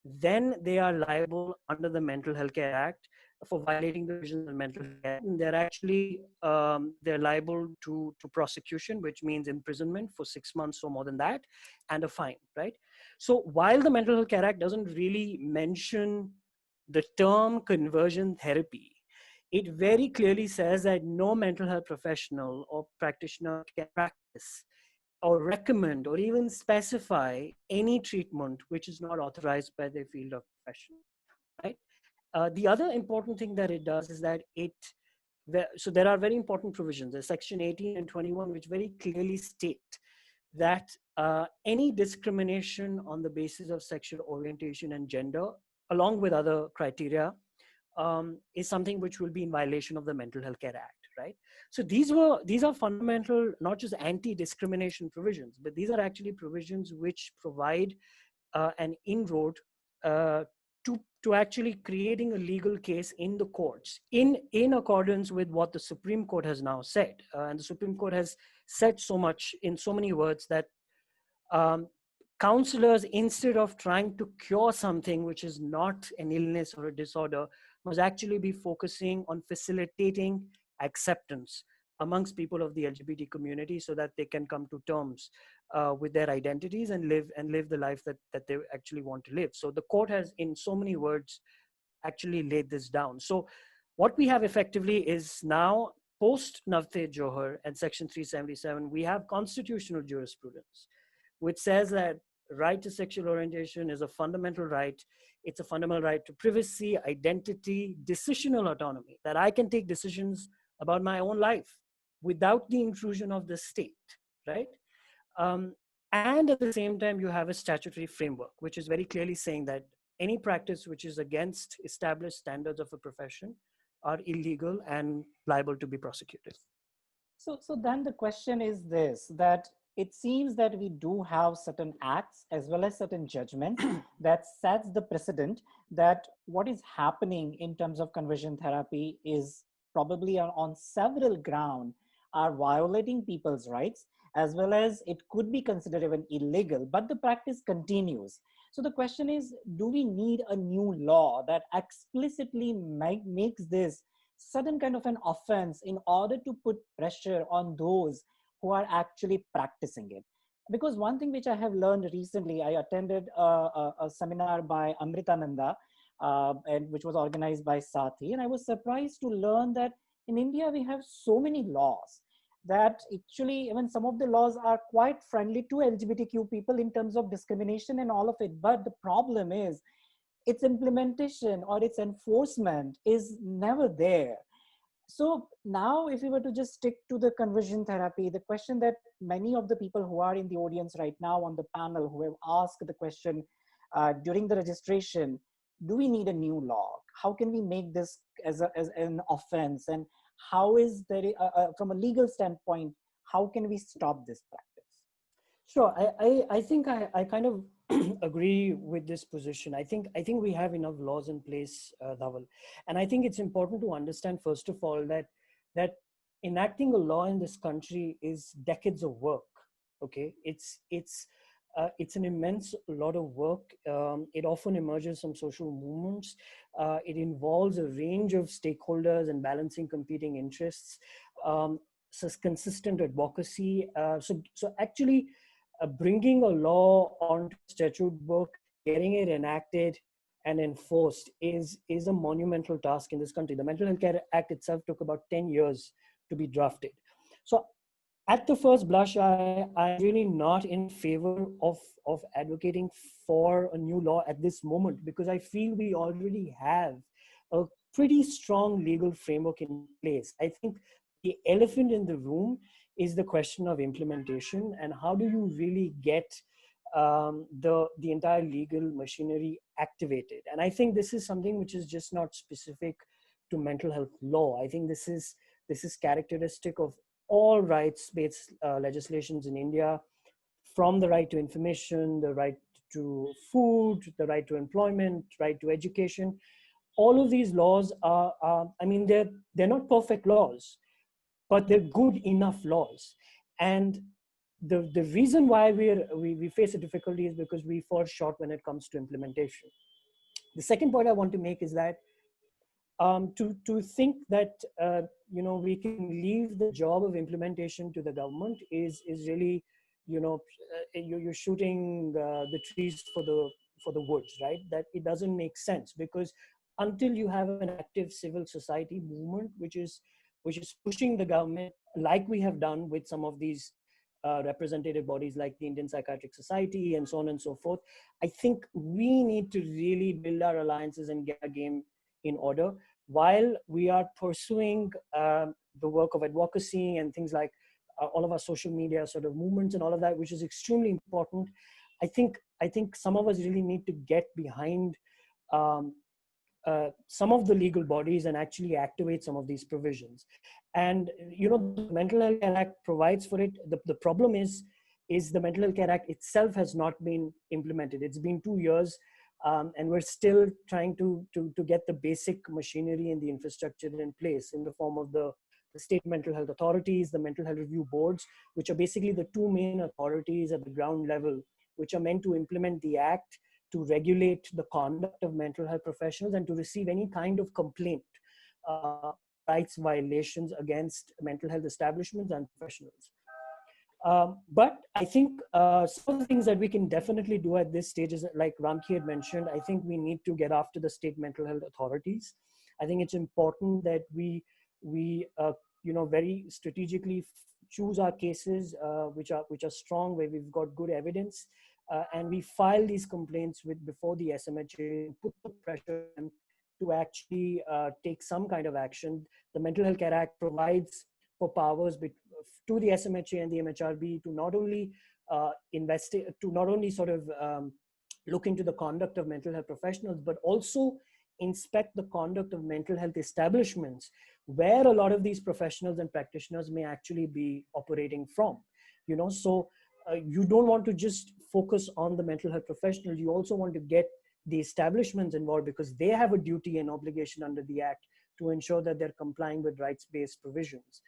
[SPEAKER 4] then they are liable under the Mental Health Care Act for violating the provisions of mental health care. And they're actually they're liable to prosecution, which means imprisonment for 6 months or more than that, and a fine, right? So while the Mental Health Care Act doesn't really mention the term conversion therapy, it very clearly says that no mental health professional or practitioner can practice or recommend or even specify any treatment which is not authorized by their field of profession, right? The other important thing that it does is that so there are very important provisions. There's section 18 and 21, which very clearly state that any discrimination on the basis of sexual orientation and gender, along with other criteria, is something which will be in violation of the Mental Health Care Act, right? So these are fundamental, not just anti-discrimination provisions, but these are actually provisions which provide an inroad to actually creating a legal case in the courts in accordance with what the Supreme Court has now said. And the Supreme Court has said so much in so many words that counselors, instead of trying to cure something which is not an illness or a disorder, must actually be focusing on facilitating acceptance amongst people of the LGBT community so that they can come to terms with their identities and live the life that they actually want to live. So the court has, in so many words, actually laid this down. So what we have effectively is now, post Navtej Johar and Section 377, we have constitutional jurisprudence, which says that right to sexual orientation is a fundamental right. It's a fundamental right to privacy, identity, decisional autonomy, that I can take decisions about my own life without the intrusion of the state, right? And at the same time, you have a statutory framework, which is very clearly saying that any practice which is against established standards of a profession are illegal and liable to be prosecuted.
[SPEAKER 1] So then the question is this, that it seems that we do have certain acts as well as certain judgments that sets the precedent that what is happening in terms of conversion therapy is probably on several grounds are violating people's rights, as well as it could be considered even illegal, but the practice continues. So the question is, do we need a new law that explicitly makes this certain kind of an offense in order to put pressure on those who are actually practicing it? Because one thing which I have learned recently, I attended a seminar by Amritananda, and which was organized by Sathi, and I was surprised to learn that in India we have so many laws that actually even some of the laws are quite friendly to LGBTQ people in terms of discrimination and all of it. But the problem is its implementation or its enforcement is never there. So now if we were to just stick to the conversion therapy, the question that many of the people who are in the audience right now on the panel who have asked the question during the registration, do we need a new law? How can we make this as an offense? And how is there, from a legal standpoint, how can we stop this practice?
[SPEAKER 4] Sure, I think I kind of agree with this position. I think we have enough laws in place, Dhaval, and I think it's important to understand first of all that enacting a law in this country is decades of work. Okay, it's an immense lot of work. It often emerges from social movements. It involves a range of stakeholders and balancing competing interests. So consistent advocacy. So actually, bringing a law onto statute book, getting it enacted and enforced is a monumental task in this country. The Mental Health Care Act itself took about 10 years to be drafted. So at the first blush, I'm really not in favor of advocating for a new law at this moment, because I feel we already have a pretty strong legal framework in place. I think the elephant in the room is the question of implementation, and how do you really get the entire legal machinery activated. And I think this is something which is just not specific to mental health law. I think this is characteristic of all rights-based legislations in India, from the right to information, the right to food, the right to employment, right to education. All of these laws I mean, they're not perfect laws, but they're good enough laws. And the reason why we face a difficulty is because we fall short when it comes to implementation. The second point I want to make is that to think that we can leave the job of implementation to the government is really, you're shooting the trees for the woods, right? That it doesn't make sense, because until you have an active civil society movement which is pushing the government, like we have done with some of these representative bodies like the Indian Psychiatric Society and so on and so forth, I think we need to really build our alliances and get our game in order while we are pursuing the work of advocacy and things like all of our social media sort of movements and all of that, which is extremely important. I think some of us really need to get behind some of the legal bodies and actually activate some of these provisions. And the Mental Health Care Act provides for it. The problem is the Mental Health Care Act itself has not been implemented. It's been 2 years, and we're still trying to get the basic machinery and the infrastructure in place in the form of the state mental health authorities, the mental health review boards, which are basically the two main authorities at the ground level, which are meant to implement the act, to regulate the conduct of mental health professionals, and to receive any kind of complaint, rights violations against mental health establishments and professionals. But I think some of the things that we can definitely do at this stage is, like Ramki had mentioned, I think we need to get after the state mental health authorities. I think it's important that we very strategically choose our cases which are strong, where we've got good evidence, and we file these complaints before the SMHA, put the pressure on them to actually take some kind of action. The Mental Health Care Act provides for powers to the SMHA and the MHRB to not only sort of look into the conduct of mental health professionals, but also inspect the conduct of mental health establishments, where a lot of these professionals and practitioners may actually be operating from. So you don't want to just focus on the mental health professionals. You also want to get the establishments involved, because they have a duty and obligation under the Act to ensure that they're complying with rights-based provisions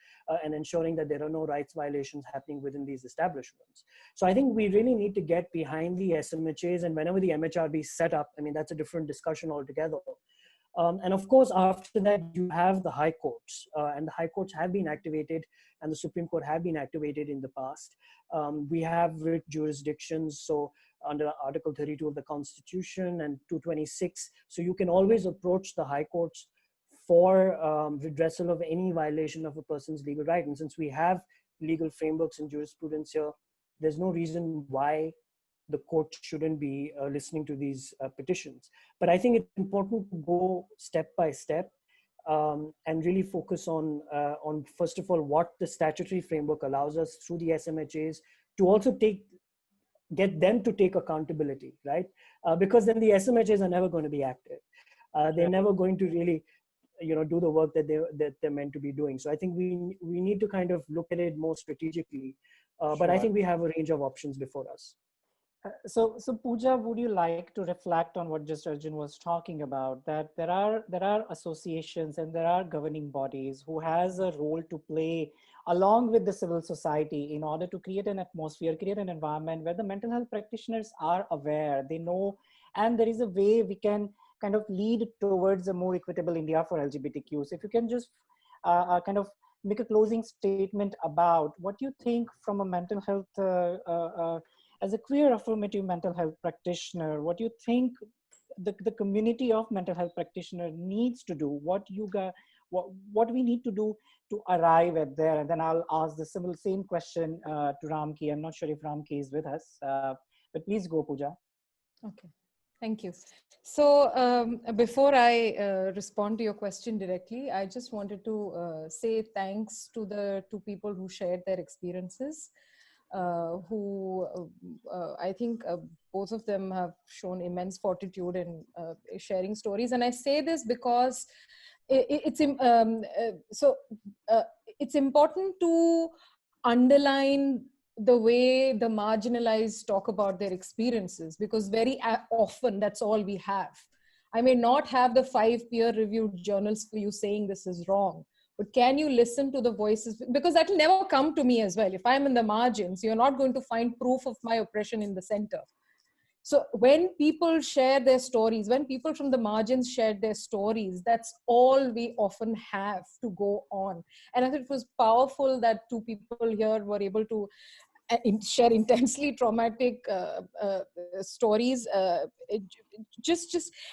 [SPEAKER 4] and ensuring that there are no rights violations happening within these establishments. So I think we really need to get behind the SMHAs, and whenever the MHRB is set up, I mean, that's a different discussion altogether. And of course, after that, you have the high courts, and the high courts have been activated, and the Supreme Court have been activated in the past. We have writ jurisdictions, so under Article 32 of the Constitution and 226. So you can always approach the high courts for redressal of any violation of a person's legal right. And since we have legal frameworks and jurisprudence here, there's no reason why the court shouldn't be listening to these petitions. But I think it's important to go step by step and really focus on first of all, what the statutory framework allows us through the SMHAs to also get them to take accountability, right? Because then the SMHAs are never going to be active. They're never going to really do the work that they're meant to be doing. So I think we need to kind of look at it more strategically. But I think we have a range of options before us.
[SPEAKER 1] So Pooja, would you like to reflect on what just Arjun was talking about? That there are associations and there are governing bodies who has a role to play along with the civil society in order to create an atmosphere, create an environment where the mental health practitioners are aware, they know, and there is a way we can kind of lead towards a more equitable India for LGBTQ. So if you can just kind of make a closing statement about what you think from a mental health as a queer affirmative mental health practitioner, what you think the community of mental health practitioner needs to do, what we need to do to arrive at there. And then I'll ask the same question to Ramki. I'm not sure if Ramki is with us, but please go, Pooja.
[SPEAKER 2] Okay, thank you. So before I respond to your question directly, I just wanted to say thanks to the two people who shared their experiences. I think both of them have shown immense fortitude in sharing stories. And I say this because it's important to underline the way the marginalized talk about their experiences, because very often that's all we have. I may not have the 5 peer-reviewed journals for you saying this is wrong, but can you listen to the voices? Because that will never come to me as well. If I'm in the margins, you're not going to find proof of my oppression in the center. So when people share their stories, when people from the margins share their stories, that's all we often have to go on. And I think it was powerful that two people here were able to share intensely traumatic stories,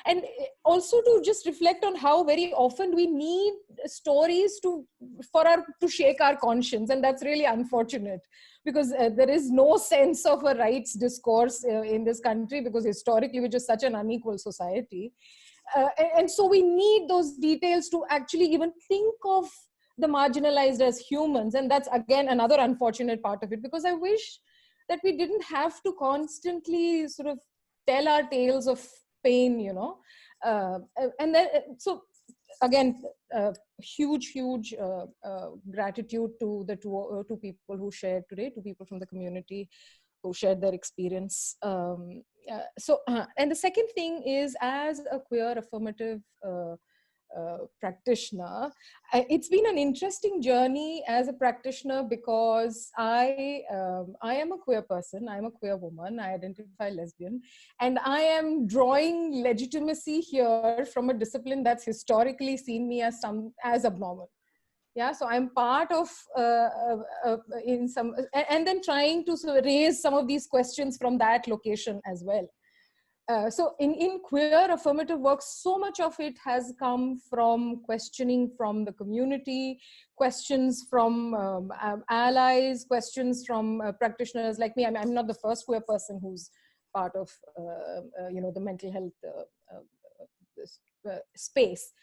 [SPEAKER 2] and also to just reflect on how very often we need stories to shake our conscience, and that's really unfortunate, because there is no sense of a rights discourse in this country, because historically we're just such an unequal society, and so we need those details to actually even think of the marginalized as humans. And that's again another unfortunate part of it, because I wish that we didn't have to constantly sort of tell our tales of pain, and then so again huge gratitude to the two people who shared today, two people from the community who shared their experience. And the second thing is, as a queer affirmative practitioner, it's been an interesting journey as a practitioner, because I am a queer person, I'm a queer woman, I identify lesbian, and I am drawing legitimacy here from a discipline that's historically seen me as abnormal. Yeah, so I'm part of in some, and then trying to sort of raise some of these questions from that location as well. So in queer affirmative work, so much of it has come from questioning from the community, questions from allies, questions from practitioners like me. I'm not the first queer person who's part of the mental health space.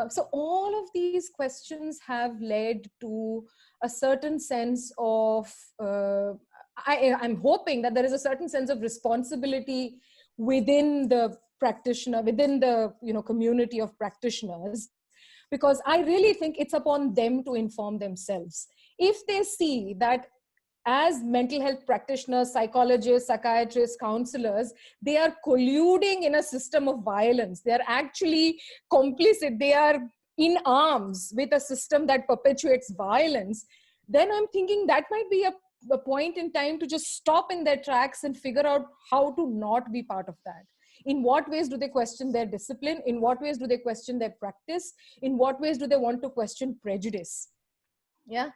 [SPEAKER 2] So all of these questions have led to a certain sense of, I'm hoping that there is a certain sense of responsibility within the practitioner, within the community of practitioners, because I really think it's upon them to inform themselves. If they see that as mental health practitioners, psychologists, psychiatrists, counselors, they are colluding in a system of violence, they are actually complicit, they are in arms with a system that perpetuates violence, then I'm thinking that might be a point in time to just stop in their tracks and figure out how to not be part of that. In what ways do they question their discipline? In what ways do they question their practice? In what ways do they want to question prejudice? Yeah.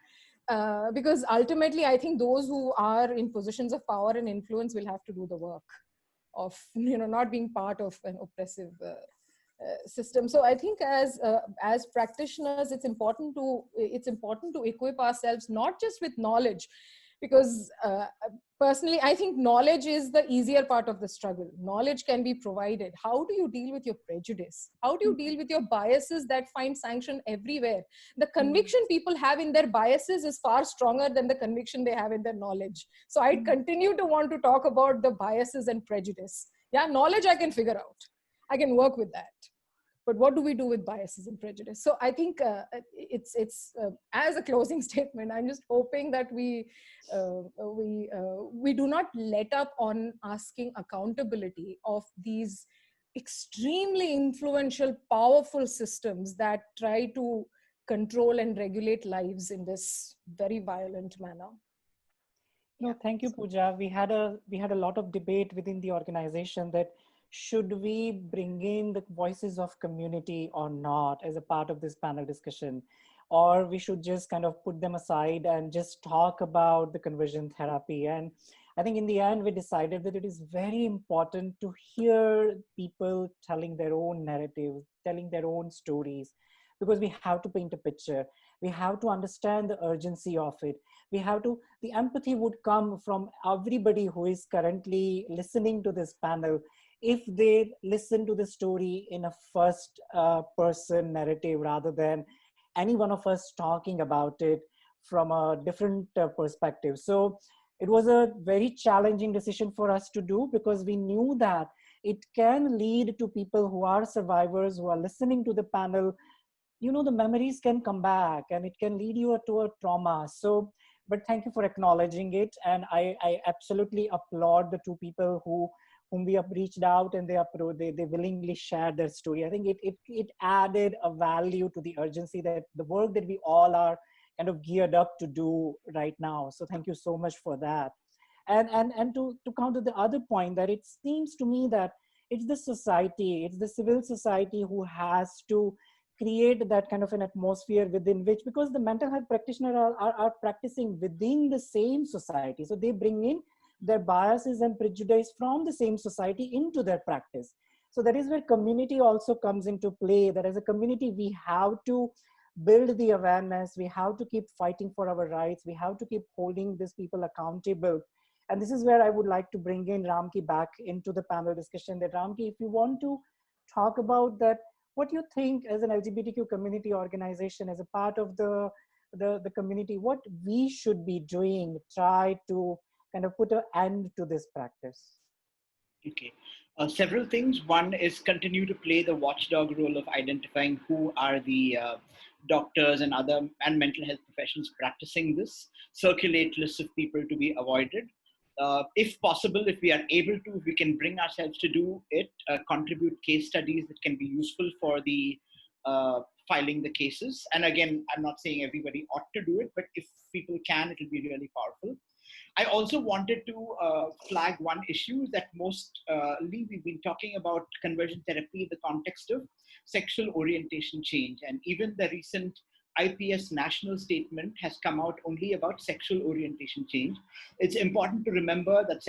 [SPEAKER 2] Because ultimately, I think those who are in positions of power and influence will have to do the work of not being part of an oppressive system. So I think as practitioners, it's important to equip ourselves not just with knowledge, because personally, I think knowledge is the easier part of the struggle. Knowledge can be provided. How do you deal with your prejudice? How do you deal with your biases that find sanction everywhere? The conviction people have in their biases is far stronger than the conviction they have in their knowledge. So I continue to want to talk about the biases and prejudice. Yeah, knowledge I can figure out. I can work with that. but what do we do with biases and prejudice? So I think it's as a closing statement, I'm just hoping that we do not let up on asking accountability of these extremely influential, powerful systems that try to control and regulate lives in this very violent manner.
[SPEAKER 1] No, thank you, Pooja. We had a lot of debate within the organization that should we bring in the voices of community or not as a part of this panel discussion, or we should just kind of put them aside and just talk about the conversion therapy. And I think in the end, we decided that it is very important to hear people telling their own narratives, telling their own stories, because we have to paint a picture. We have to understand the urgency of it. We have to, the empathy would come from everybody who is currently listening to this panel if they listen to the story in a first person narrative rather than any one of us talking about it from a different perspective. So it was a very challenging decision for us to do, because we knew that it can lead to people who are survivors, who are listening to the panel, the memories can come back and it can lead you to a trauma. So, but thank you for acknowledging it. And I absolutely applaud the two people whom we have reached out, and they willingly shared their story. I think it added a value to the urgency, that the work that we all are kind of geared up to do right now. So thank you so much for that. And to counter the other point, that it seems to me that it's the society, it's the civil society who has to create that kind of an atmosphere within which, because the mental health practitioners are practicing within the same society. So they bring in their biases and prejudice from the same society into their practice. So that is where community also comes into play, that as a community, we have to build the awareness, we have to keep fighting for our rights, we have to keep holding these people accountable. And this is where I would like to bring in Ramki back into the panel discussion. That Ramki, if you want to talk about that, what you think as an LGBTQ community organization, as a part of the community, what we should be doing, try to kind of put an end to this practice.
[SPEAKER 3] Okay. Several things. One is continue to play the watchdog role of identifying who are the doctors and mental health professionals practicing this. Circulate lists of people to be avoided. If possible, if we are able to, if we can bring ourselves to do it, contribute case studies that can be useful for the filing the cases. And again, I'm not saying everybody ought to do it, but if people can, it will be really powerful. I also wanted to flag one issue that mostly we've been talking about conversion therapy in the context of sexual orientation change. And even the recent IPS national statement has come out only about sexual orientation change. It's important to remember that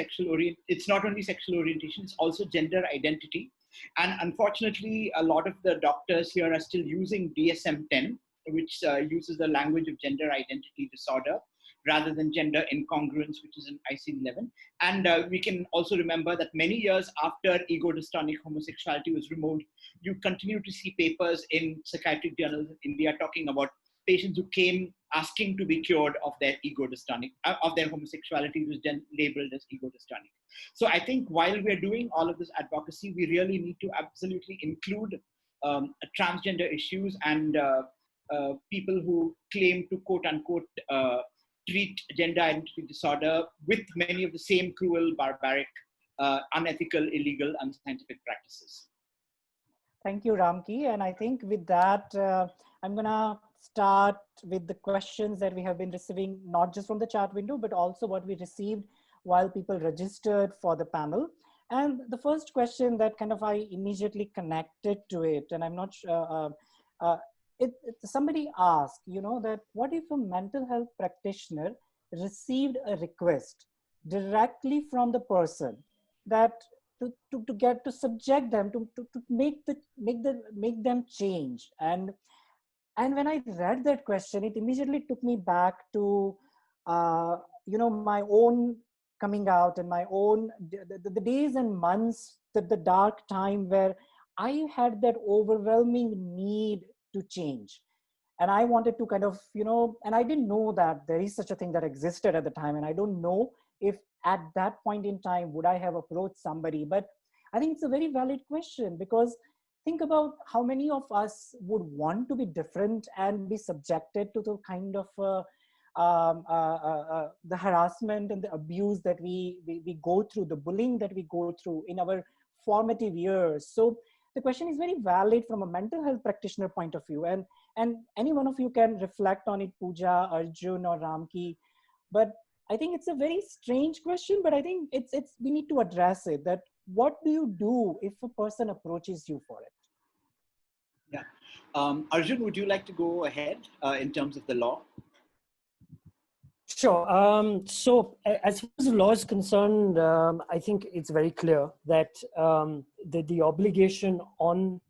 [SPEAKER 3] it's not only sexual orientation, it's also gender identity. And unfortunately, a lot of the doctors here are still using DSM-10, which uses the language of gender identity disorder, rather than gender incongruence, which is in ICD-11. And we can also remember that many years after ego-dystonic homosexuality was removed, you continue to see papers in psychiatric journals in India talking about patients who came asking to be cured of their ego-dystonic, of their homosexuality, was then labeled as ego-dystonic. So I think while we're doing all of this advocacy, we really need to absolutely include transgender issues and people who claim to quote unquote treat gender identity disorder with many of the same cruel, barbaric, unethical, illegal, unscientific practices.
[SPEAKER 1] Thank you, Ramki. And I think with that, I'm going to start with the questions that we have been receiving, not just from the chat window, but also what we received while people registered for the panel. And the first question that kind of I immediately connected to it, and I'm not sure, somebody asked, that what if a mental health practitioner received a request directly from the person that to get to subject them to make them change. And when I read that question, it immediately took me back to my own coming out and my own the days and months, the dark time where I had that overwhelming need to change. And I wanted to kind of, and I didn't know that there is such a thing that existed at the time. And I don't know if at that point in time, would I have approached somebody? But I think it's a very valid question, because think about how many of us would want to be different and be subjected to the kind of the harassment and the abuse that we go through, the bullying that we go through in our formative years. So the question is very valid from a mental health practitioner point of view, and any one of you can reflect on it, Pooja, Arjun, or Ramki. But I think it's a very strange question, but I think it's we need to address it. That what do you do if a person approaches you for it?
[SPEAKER 3] Yeah. Arjun, would you like to go ahead in terms of the law?
[SPEAKER 4] Sure. So as far as the law is concerned, I think it's very clear that the obligation on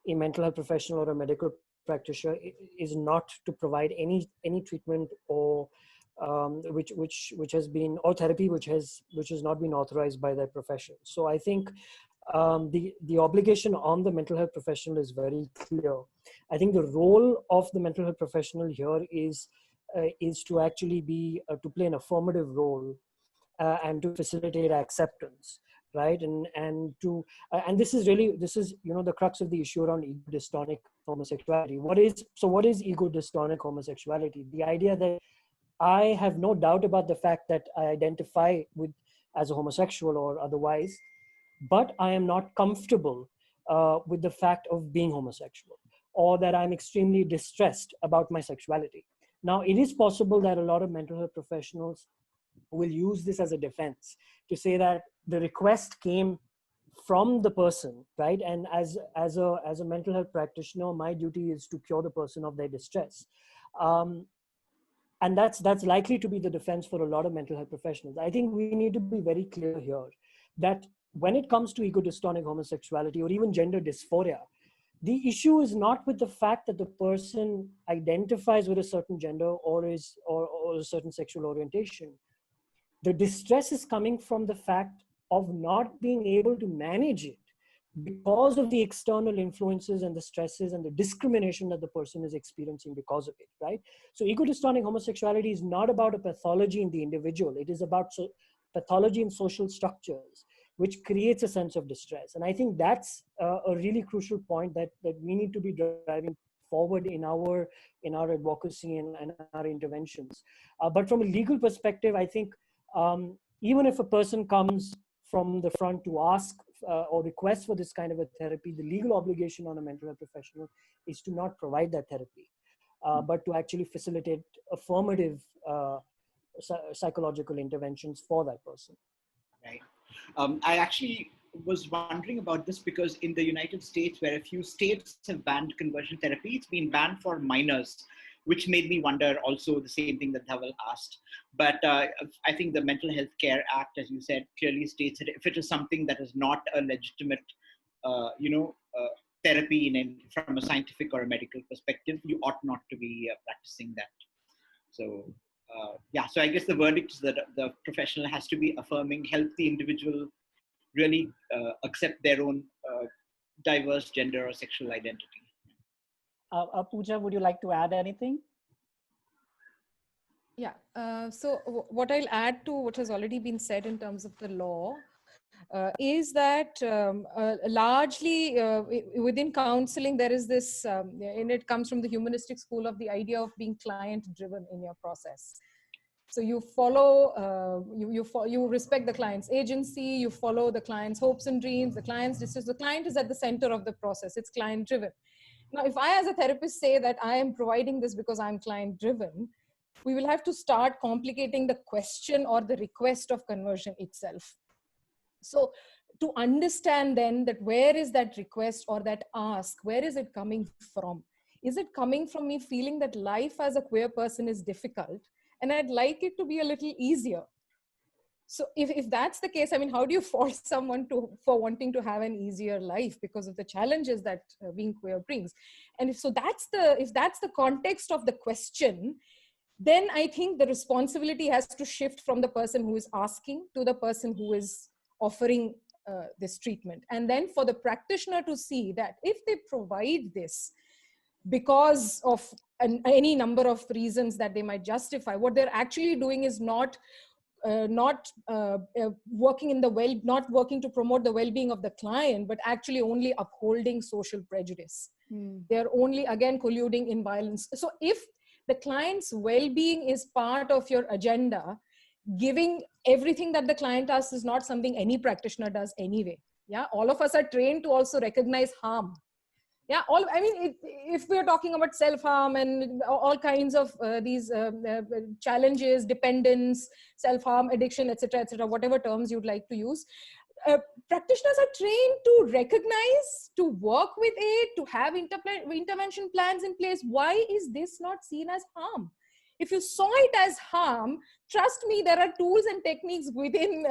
[SPEAKER 4] a mental health professional or a medical practitioner is not to provide any treatment or which has been, or therapy which has not been authorized by their profession. So I think the obligation on the mental health professional is very clear. I think the role of the mental health professional here is to actually be to play an affirmative role and to facilitate acceptance, right? And this is the crux of the issue around ego dystonic homosexuality. What is ego dystonic homosexuality? The idea that I have no doubt about the fact that I identify as a homosexual or otherwise, but I am not comfortable with the fact of being homosexual, or that I'm extremely distressed about my sexuality. Now, it is possible that a lot of mental health professionals will use this as a defense to say that the request came from the person, right? And as a mental health practitioner, my duty is to cure the person of their distress. And that's likely to be the defense for a lot of mental health professionals. I think we need to be very clear here that when it comes to ego dystonic homosexuality or even gender dysphoria, the issue is not with the fact that the person identifies with a certain gender or a certain sexual orientation. The distress is coming from the fact of not being able to manage it because of the external influences and the stresses and the discrimination that the person is experiencing because of it, right? So ego dystonic homosexuality is not about a pathology in the individual. It is about pathology in social structures, which creates a sense of distress. And I think that's a really crucial point that we need to be driving forward in our advocacy and our interventions. But from a legal perspective, I think even if a person comes from the front to ask or request for this kind of a therapy, the legal obligation on a mental health professional is to not provide that therapy, but to actually facilitate affirmative psychological interventions for that person.
[SPEAKER 3] Right. I actually was wondering about this because in the United States, where a few states have banned conversion therapy, it's been banned for minors, which made me wonder also the same thing that Dhaval asked. But I think the Mental Health Care Act, as you said, clearly states that if it is something that is not a legitimate, therapy from a scientific or a medical perspective, you ought not to be practicing that. So so I guess the verdict is that the professional has to be affirming, help the individual really accept their own diverse gender or sexual identity.
[SPEAKER 1] Pooja, would you like to add anything?
[SPEAKER 2] Yeah, so what I'll add to what has already been said in terms of the law is that largely within counseling, there is this, and it comes from the humanistic school of the idea of being client-driven in your process. So you follow, you respect the client's agency, you follow the client's hopes and dreams, the client's decisions. The client is at the center of the process. It's client-driven. Now, if I as a therapist say that I am providing this because I'm client-driven, we will have to start complicating the question or the request of conversion itself. So to understand then that where is that request or that ask, where is it coming from? Is it coming from me feeling that life as a queer person is difficult and I'd like it to be a little easier? So if that's the case, I mean, how do you force someone for wanting to have an easier life because of the challenges that being queer brings? And if that's the context of the question, then I think the responsibility has to shift from the person who is asking to the person who is offering this treatment. And then for the practitioner to see that if they provide this because of any number of reasons that they might justify, what they're actually doing is not working in the not working to promote the well-being of the client, but actually only upholding social prejudice. They're only, again, colluding in violence. So if the client's well-being is part of your agenda, giving everything that the client asks is not something any practitioner does anyway. Yeah, all of us are trained to also recognize harm. Yeah, if we're talking about self-harm and all kinds of these challenges, dependence, self-harm, addiction, etc., whatever terms you'd like to use, practitioners are trained to recognize, to work with it, to have intervention plans in place. Why is this not seen as harm? If you saw it as harm, trust me, there are tools and techniques within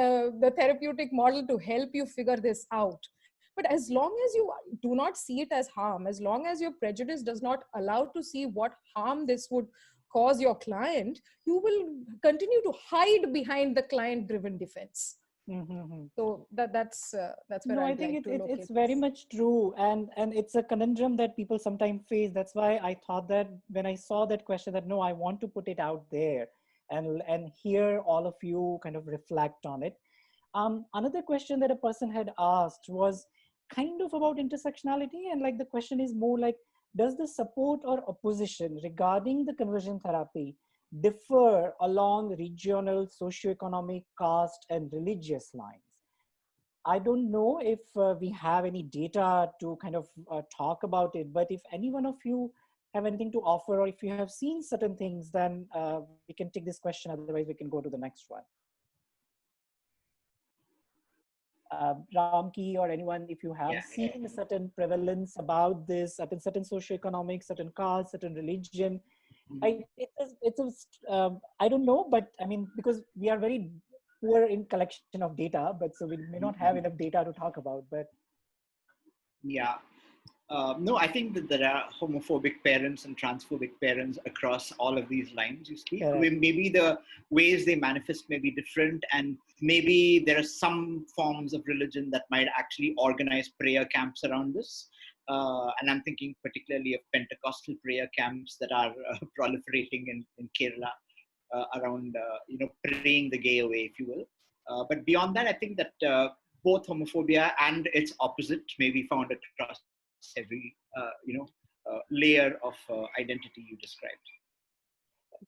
[SPEAKER 2] the therapeutic model to help you figure this out. But as long as you do not see it as harm, as long as your prejudice does not allow to see what harm this would cause your client, you will continue to hide behind the client-driven defense. So that's where
[SPEAKER 1] I think it's very much true, and it's a conundrum that people sometimes face. That's why I thought that when I saw that question, that no, I want to put it out there and hear all of you kind of reflect on it. Another question that a person had asked was kind of about intersectionality, and like the question is more like, does the support or opposition regarding the conversion therapy differ along regional, socioeconomic, caste, and religious lines? I don't know if we have any data to kind of talk about it, but if any one of you have anything to offer, or if you have seen certain things, then we can take this question, otherwise we can go to the next one. Ramki or anyone, if you have seen a certain prevalence about this, certain socioeconomic, certain caste, certain religion, I don't know, but I mean, because we are very poor in collection of data, but so we may not have enough data to talk about, but.
[SPEAKER 3] Yeah. No, I think that there are homophobic parents and transphobic parents across all of these lines you speak. Maybe the ways they manifest may be different, and maybe there are some forms of religion that might actually organize prayer camps around this. And I'm thinking particularly of Pentecostal prayer camps that are proliferating in Kerala around, praying the gay away, if you will. But beyond that, I think that both homophobia and its opposite may be found across every layer of identity you described.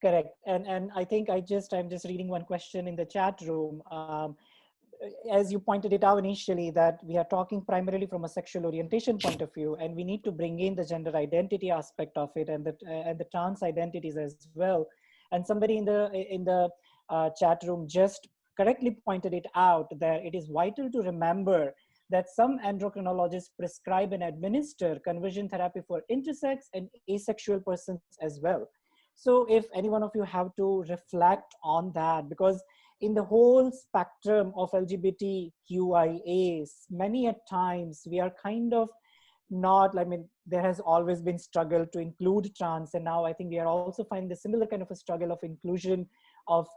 [SPEAKER 1] Correct. And I think I'm just reading one question in the chat room. As you pointed it out initially, that we are talking primarily from a sexual orientation point of view, and we need to bring in the gender identity aspect of it, and the trans identities as well. And somebody in the chat room just correctly pointed it out that it is vital to remember that some endocrinologists prescribe and administer conversion therapy for intersex and asexual persons as well. So if any one of you have to reflect on that, because in the whole spectrum of LGBTQIA, many at times we are kind of not, I mean, there has always been struggle to include trans, and now I think we are also finding a similar kind of a struggle of inclusion of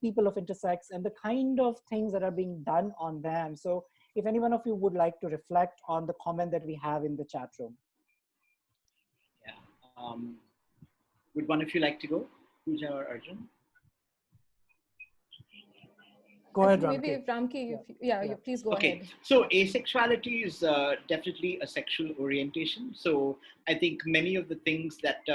[SPEAKER 1] people of intersex and the kind of things that are being done on them. So if any one of you would like to reflect on the comment that we have in the chat room.
[SPEAKER 3] Yeah. Would one of you like to go? Pooja or Arjun?
[SPEAKER 1] Go ahead,
[SPEAKER 2] Ramki. Maybe if Ramki, please go ahead.
[SPEAKER 3] So asexuality is definitely a sexual orientation. So I think many of the things that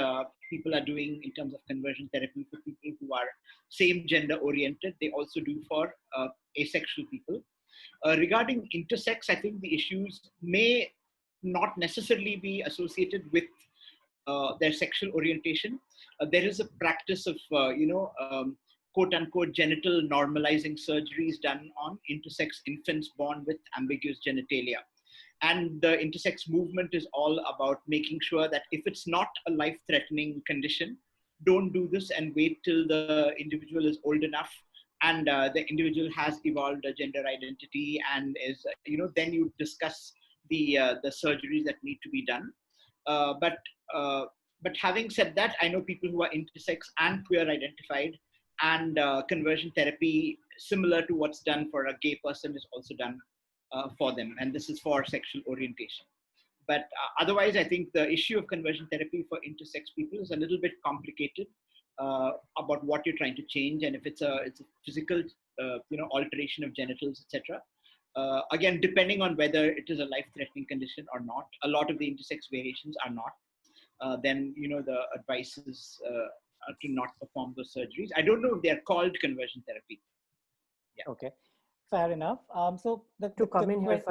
[SPEAKER 3] people are doing in terms of conversion therapy for people who are same gender oriented, they also do for asexual people. Regarding intersex, I think the issues may not necessarily be associated with their sexual orientation. There is a practice of, quote unquote, genital normalizing surgeries done on intersex infants born with ambiguous genitalia. And the intersex movement is all about making sure that if it's not a life-threatening condition, don't do this and wait till the individual is old enough and the individual has evolved a gender identity and is, then you discuss the surgeries that need to be done. But having said that, I know people who are intersex and queer identified, and conversion therapy, similar to what's done for a gay person, is also done for them. And this is for sexual orientation. But otherwise, I think the issue of conversion therapy for intersex people is a little bit complicated about what you're trying to change, and if it's a physical alteration of genitals, etc. Again, depending on whether it is a life-threatening condition or not, a lot of the intersex variations are not. Then the advice is to not perform those surgeries. I don't know if they are called conversion therapy. Yeah.
[SPEAKER 1] Okay, fair enough. So
[SPEAKER 4] to come in here,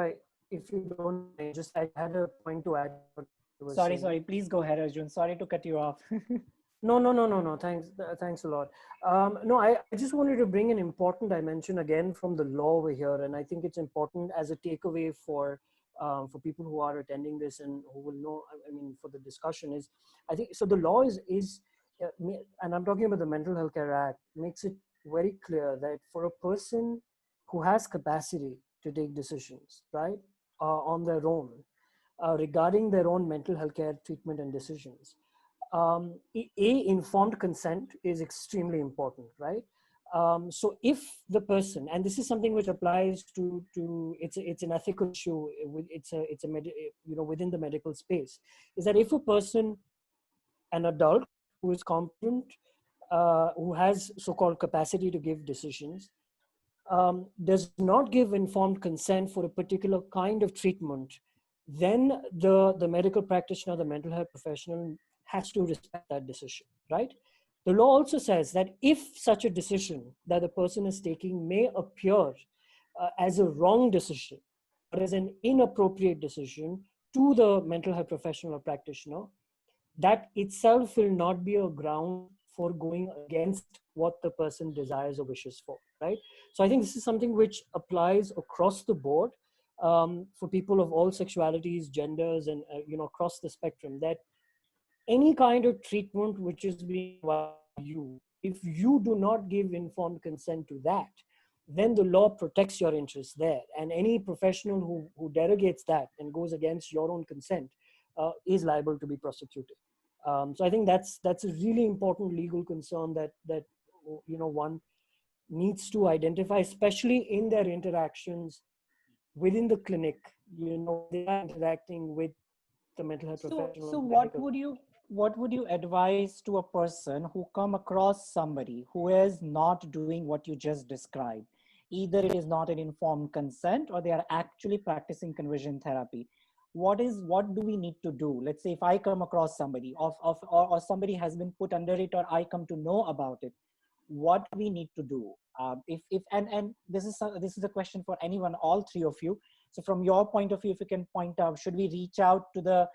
[SPEAKER 4] if you don't mind, just I had a point to add.
[SPEAKER 1] Sorry, please go ahead, Arjun. Sorry to cut you off.
[SPEAKER 4] No. Thanks a lot. No, I just wanted to bring an important dimension again from the law over here, and I think it's important as a takeaway for people who are attending this and who will know. I mean, for the discussion is, I think so. The law is, and I'm talking about the Mental Health Care Act, makes it very clear that for a person who has capacity to take decisions, right, on their own, regarding their own mental health care treatment and decisions. Informed consent is extremely important, right? So if the person, and this is something which applies to it's an ethical issue, within the medical space, is that if a person, an adult who is competent, who has so-called capacity to give decisions, does not give informed consent for a particular kind of treatment, then the medical practitioner, the mental health professional has to respect that decision, right? The law also says that if such a decision that the person is taking may appear as a wrong decision or as an inappropriate decision to the mental health professional or practitioner, that itself will not be a ground for going against what the person desires or wishes for, right? So I think this is something which applies across the board for people of all sexualities, genders, and across the spectrum, that any kind of treatment which is being provided to you, if you do not give informed consent to that, then the law protects your interests there. And any professional who derogates that and goes against your own consent is liable to be prosecuted. So I think that's a really important legal concern that one needs to identify, especially in their interactions within the clinic. They are interacting with the mental health professional.
[SPEAKER 1] So what would you advise to a person who come across somebody who is not doing what you just described? Either it is not an informed consent or they are actually practicing conversion therapy. What do we need to do? Let's say if I come across somebody or somebody has been put under it, or I come to know about it, what we need to do? And this is a question for anyone, all three of you. So from your point of view, if you can point out, should we reach out to the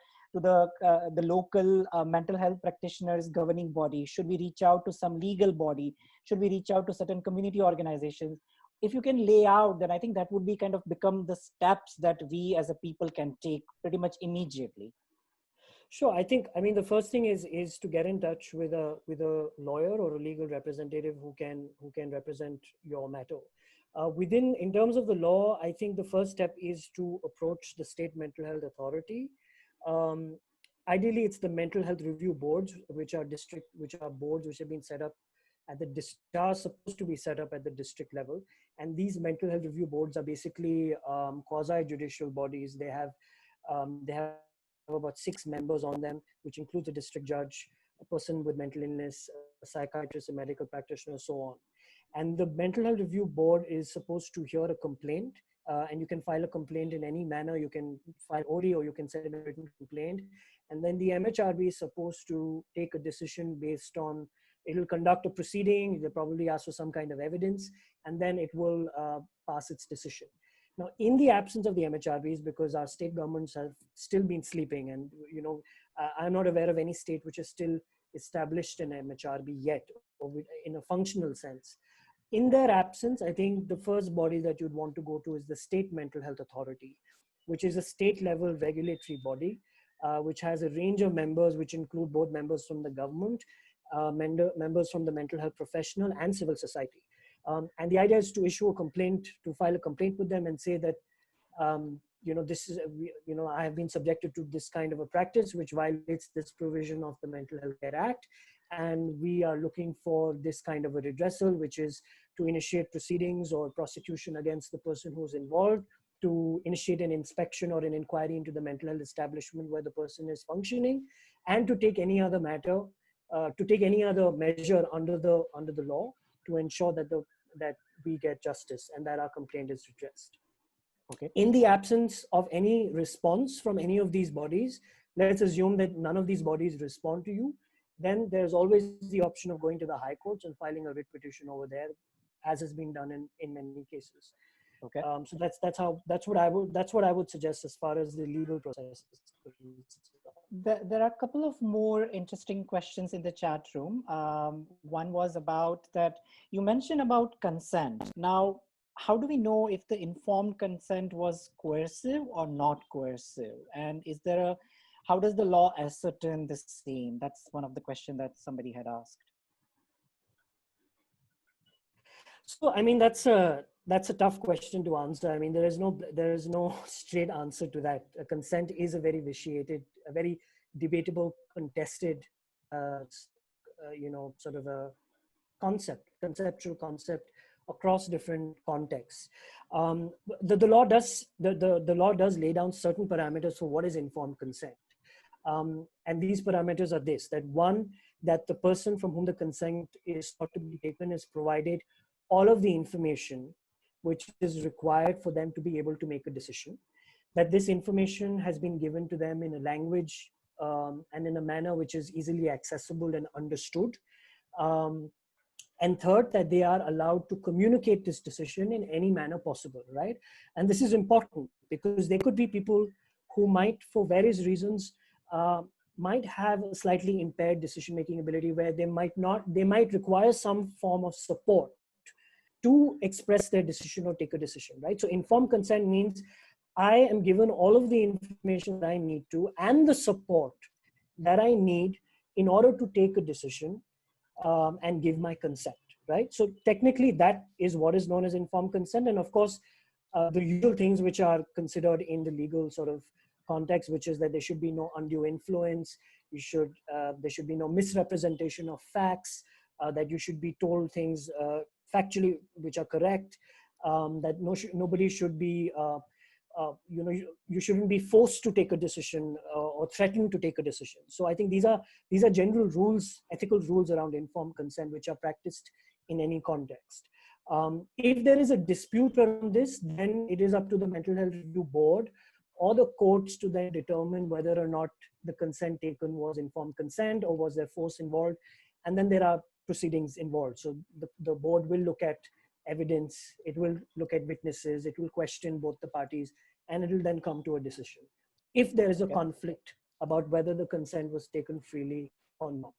[SPEAKER 1] local mental health practitioners governing body? Should we reach out to some legal body? Should we reach out to certain community organizations? If you can lay out, then I think that would be kind of become the steps that we as a people can take pretty much immediately.
[SPEAKER 4] Sure. I mean, the first thing is to get in touch with a lawyer or a legal representative who can represent your matter. In terms of the law, I think the first step is to approach the state mental health authority. Ideally, it's the mental health review boards, which are boards which have been set up are supposed to be set up at the district level. And these mental health review boards are basically quasi-judicial bodies. They have about 6 members on them, which includes a district judge, a person with mental illness, a psychiatrist, a medical practitioner, so on. And the mental health review board is supposed to hear a complaint, and you can file a complaint in any manner. You can file orally or you can send in a written complaint. And then the MHRB is supposed to take a decision based on, it will conduct a proceeding, they'll probably ask for some kind of evidence, and then it will pass its decision. Now, in the absence of the MHRBs, because our state governments have still been sleeping, and I'm not aware of any state which has still established an MHRB yet, or in a functional sense. In their absence, I think the first body that you'd want to go to is the State Mental Health Authority, which is a state-level regulatory body, which has a range of members, which include both members from the government, members from the mental health professional and civil society. And the idea is to issue a complaint, to file a complaint with them and say that, this is, I have been subjected to this kind of a practice, which violates this provision of the Mental Health Care Act. And we are looking for this kind of a redressal, which is to initiate proceedings or prosecution against the person who's involved, to initiate an inspection or an inquiry into the mental health establishment where the person is functioning, and to take any other matter to take any other measure under the law to ensure that we get justice and that our complaint is redressed.
[SPEAKER 1] Okay.
[SPEAKER 4] In the absence of any response from any of these bodies, let's assume that none of these bodies respond to you, then there's always the option of going to the high courts and filing a writ petition over there, as has been done in many cases.
[SPEAKER 1] Okay.
[SPEAKER 4] So that's what I would suggest as far as the legal process is concerned.
[SPEAKER 1] There are a couple of more interesting questions in the chat room. One was about that you mentioned about consent. Now, how do we know if the informed consent was coercive or not coercive? And how does the law ascertain the same? That's one of the questions that somebody had asked.
[SPEAKER 4] So, I mean, that's a tough question to answer. I mean, there is no straight answer to that. Consent is a very vitiated, a very debatable, contested, sort of a conceptual concept across different contexts. The law does lay down certain parameters for what is informed consent. And these parameters are that one, that the person from whom the consent is sought to be taken is provided all of the information which is required for them to be able to make a decision, that this information has been given to them in a language and in a manner which is easily accessible and understood. And third, that they are allowed to communicate this decision in any manner possible, right? And this is important because there could be people who might, for various reasons, might have a slightly impaired decision-making ability where they might require some form of support to express their decision or take a decision, right? So informed consent means I am given all of the information that I need to and the support that I need in order to take a decision and give my consent, right? So technically that is what is known as informed consent. And of course, the usual things which are considered in the legal sort of context, which is that there should be no undue influence, there should be no misrepresentation of facts, that you should be told things factually which are correct, that nobody should be, you shouldn't be forced to take a decision or threatened to take a decision. So I think these are general rules, ethical rules around informed consent, which are practiced in any context. If there is a dispute around this, then it is up to the Mental Health Review Board or the courts to then determine whether or not the consent taken was informed consent or was there force involved. And then there are proceedings involved. So the board will look at evidence, it will look at witnesses, it will question both the parties, and it will then come to a decision if there is a conflict about whether the consent was taken freely or not.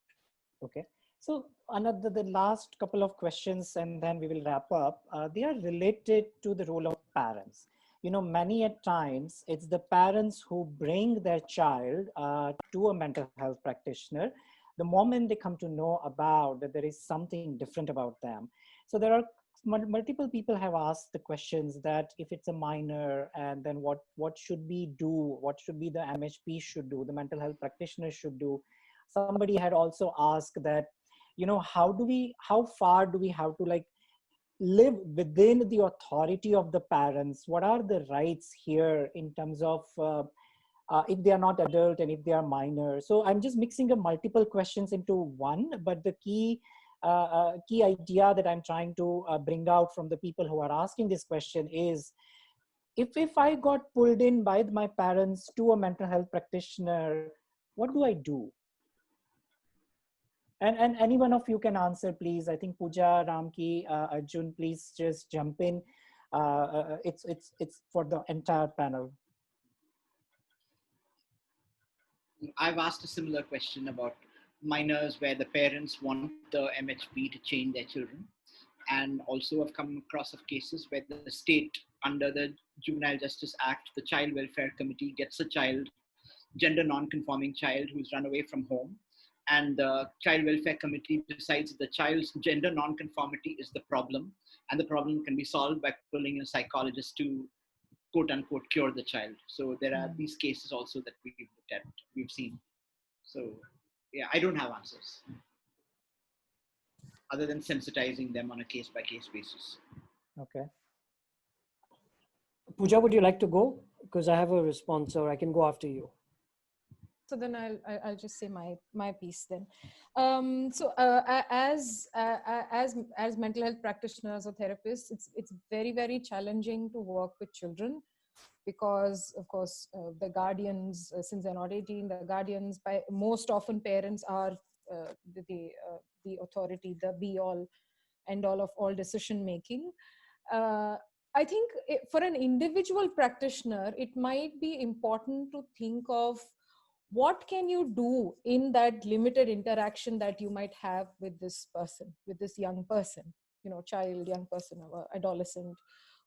[SPEAKER 1] Okay. So the last couple of questions, and then we will wrap up. They are related to the role of parents. Many at times it's the parents who bring their child to a mental health practitioner the moment they come to know about that there is something different about them. So there are multiple people have asked the questions that if it's a minor, and then what should we do? What should be the MHP should do? The mental health practitioner should do. Somebody had also asked that, how far do we have to live within the authority of the parents? What are the rights here in terms of if they are not adult and if they are minor? So I'm just mixing up multiple questions into one, but the key idea that I'm trying to bring out from the people who are asking this question is, if I got pulled in by my parents to a mental health practitioner, what do I do? And any one of you can answer, please. I think Pooja, Ramki, Arjun, please just jump in. It's for the entire panel.
[SPEAKER 3] I've asked a similar question about minors where the parents want the MHP to change their children. And also I've come across of cases where the state, under the Juvenile Justice Act, the Child Welfare Committee gets a child, gender non-conforming child who's run away from home. And the Child Welfare Committee decides that the child's gender non-conformity is the problem. And the problem can be solved by pulling in a psychologist to quote unquote cure the child. So there are these cases also that we've seen. So yeah, I don't have answers other than sensitizing them on a case by case basis.
[SPEAKER 1] Okay.
[SPEAKER 4] Pooja, would you like to go? Because I have a response, or I can go after you.
[SPEAKER 2] So then I'll just say my piece then. So as mental health practitioners or therapists, it's very challenging to work with children, because of course the guardians, since they're not 18, the guardians, by most often parents are the authority, the be all and all of all decision making. I think for an individual practitioner, it might be important to think of what can you do in that limited interaction that you might have with this person, with this young person, child, young person, or adolescent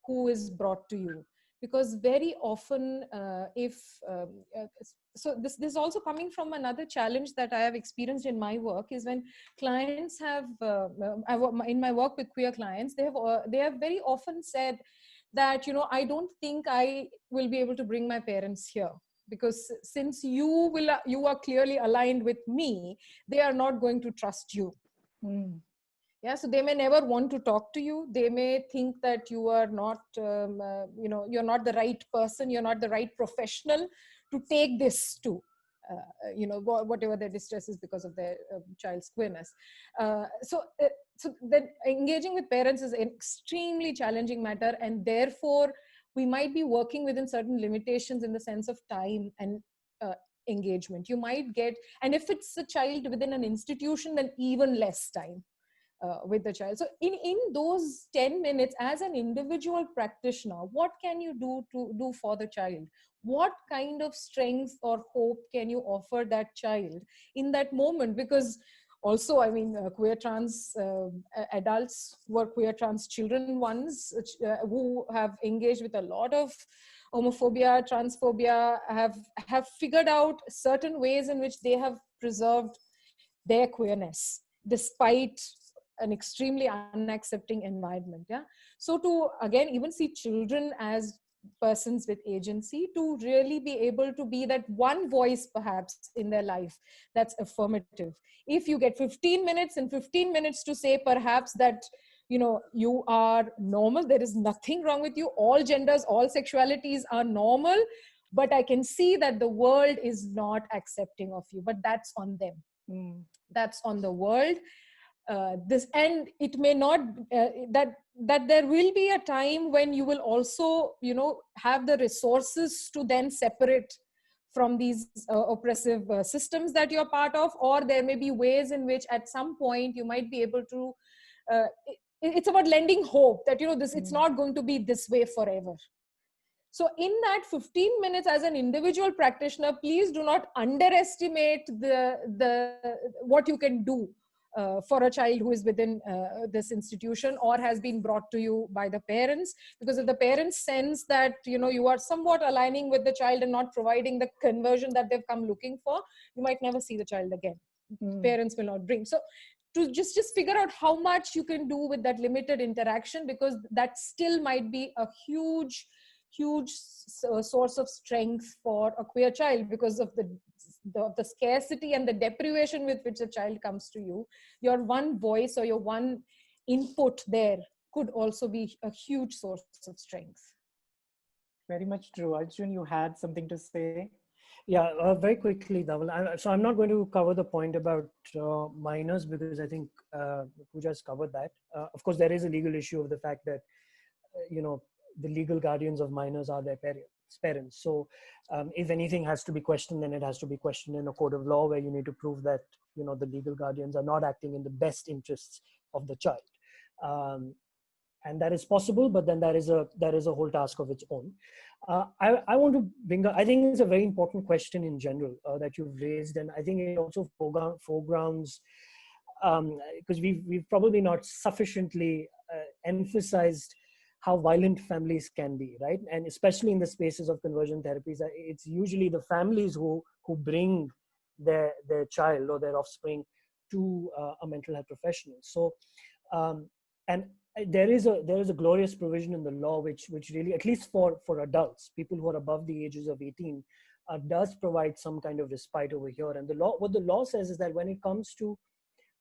[SPEAKER 2] who is brought to you. Because very often if so this is also coming from another challenge that I have experienced in my work, is when clients have in my work with queer clients, they have very often said that, I don't think I will be able to bring my parents here, because since you are clearly aligned with me, they are not going to trust you. Yeah, so they may never want to talk to you. They may think that you are not you're not the right person, you're not the right professional to take this to, whatever their distress is because of their child's queerness. So then engaging with parents is an extremely challenging matter, and therefore we might be working within certain limitations in the sense of time and engagement. You might get, and if it's a child within an institution, then even less time with the child. So in those 10 minutes as an individual practitioner, what can you do for the child? What kind of strength or hope can you offer that child in that moment? Because also, I mean, queer trans adults who are queer trans children ones who have engaged with a lot of homophobia, transphobia, have figured out certain ways in which they have preserved their queerness despite an extremely unaccepting environment. Yeah. So to again even see children as persons with agency, to really be able to be that one voice perhaps in their life that's affirmative. If you get 15 minutes and 15 minutes to say perhaps that you are normal, there is nothing wrong with you, all genders, all sexualities are normal, but I can see that the world is not accepting of you, but that's on them. That's on the world. This, and it may not that there will be a time when you will also have the resources to then separate from these oppressive systems that you're part of, or there may be ways in which at some point you might be able to it's about lending hope that this it's not going to be this way forever. So in that 15 minutes as an individual practitioner, please do not underestimate the what you can do for a child who is within this institution or has been brought to you by the parents. Because if the parents sense that you are somewhat aligning with the child and not providing the conversion that they've come looking for, you might never see the child again. Parents will not bring. So to just figure out how much you can do with that limited interaction, because that still might be a huge source of strength for a queer child, because of the scarcity and the deprivation with which a child comes to you. Your one voice or your one input there could also be a huge source of strength.
[SPEAKER 1] Very much true. Arjun, you had something to say?
[SPEAKER 4] Yeah, very quickly, Dhaval. So I'm not going to cover the point about minors, because I think Pooja's covered that. Of course, there is a legal issue of the fact that, the legal guardians of minors are their parents. So if anything has to be questioned, then it has to be questioned in a court of law, where you need to prove that, the legal guardians are not acting in the best interests of the child. And that is possible, but then that is a whole task of its own. I want to bring up, I think it's a very important question in general that you've raised, and I think it also foregrounds, because we've probably not sufficiently emphasized how violent families can be, right? And especially in the spaces of conversion therapies, it's usually the families who bring their child or their offspring to a mental health professional. So, and there is a glorious provision in the law which really, at least for adults, people who are above the ages of 18, does provide some kind of respite over here. And what the law says is that when it comes to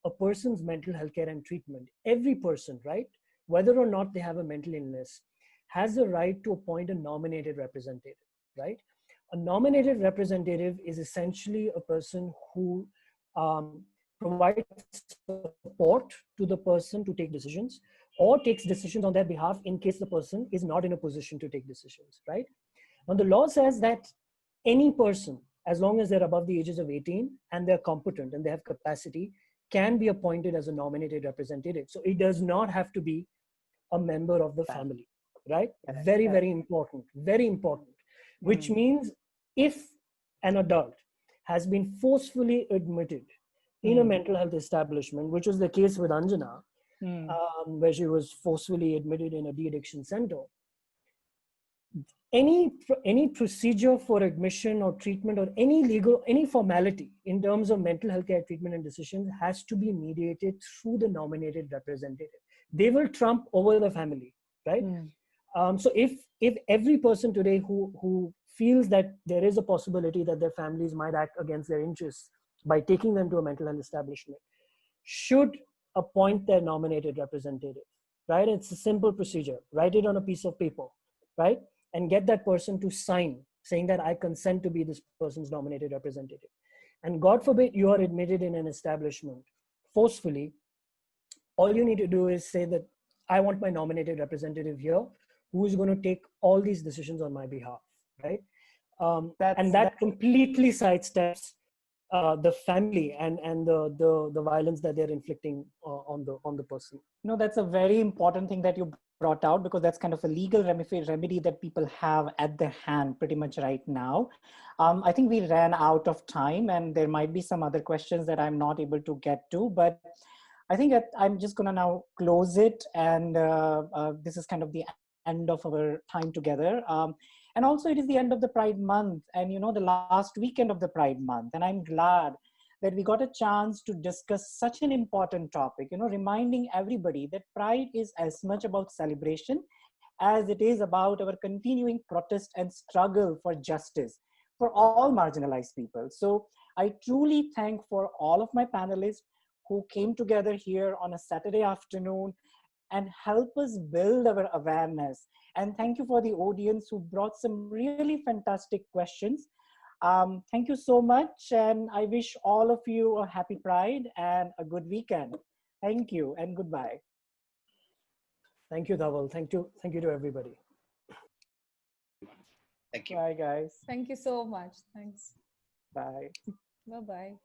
[SPEAKER 4] a person's mental health care and treatment, every person, right, whether or not they have a mental illness, has the right to appoint a nominated representative, right? A nominated representative is essentially a person who provides support to the person to take decisions, or takes decisions on their behalf in case the person is not in a position to take decisions, right? Now, the law says that any person, as long as they're above the ages of 18 and they're competent and they have capacity, can be appointed as a nominated representative. So it does not have to be a member of the family, right? Very, very important, very important. Which means if an adult has been forcefully admitted in a mental health establishment, which was the case with Anjana, where she was forcefully admitted in a de-addiction center, any procedure for admission or treatment or any formality in terms of mental health care treatment and decisions has to be mediated through the nominated representative. They will trump over the family, right? So if every person today who feels that there is a possibility that their families might act against their interests by taking them to a mental health establishment, should appoint their nominated representative, right? It's a simple procedure. Write it on a piece of paper, right? And get that person to sign saying that I consent to be this person's nominated representative. And God forbid you are admitted in an establishment forcefully, all you need to do is say that I want my nominated representative here who is going to take all these decisions on my behalf, right? And that completely sidesteps the family and the violence that they're inflicting on the person.
[SPEAKER 1] No, that's a very important thing that you brought out, because that's kind of a legal remedy that people have at their hand pretty much right now. I think we ran out of time, and there might be some other questions that I'm not able to get to, but I think that I'm just going to now close it. And this is kind of the end of our time together. And also it is the end of the Pride Month, and the last weekend of the Pride Month. And I'm glad that we got a chance to discuss such an important topic, reminding everybody that Pride is as much about celebration as it is about our continuing protest and struggle for justice for all marginalized people. So I truly thank for all of my panelists who came together here on a Saturday afternoon and help us build our awareness. And thank you for the audience who brought some really fantastic questions. Thank you so much. And I wish all of you a happy Pride and a good weekend. Thank you and goodbye.
[SPEAKER 4] Thank you, Dhaval. Thank you to everybody.
[SPEAKER 3] Thank you.
[SPEAKER 1] Bye, guys.
[SPEAKER 2] Thank you so much. Thanks.
[SPEAKER 1] Bye.
[SPEAKER 2] Bye-bye.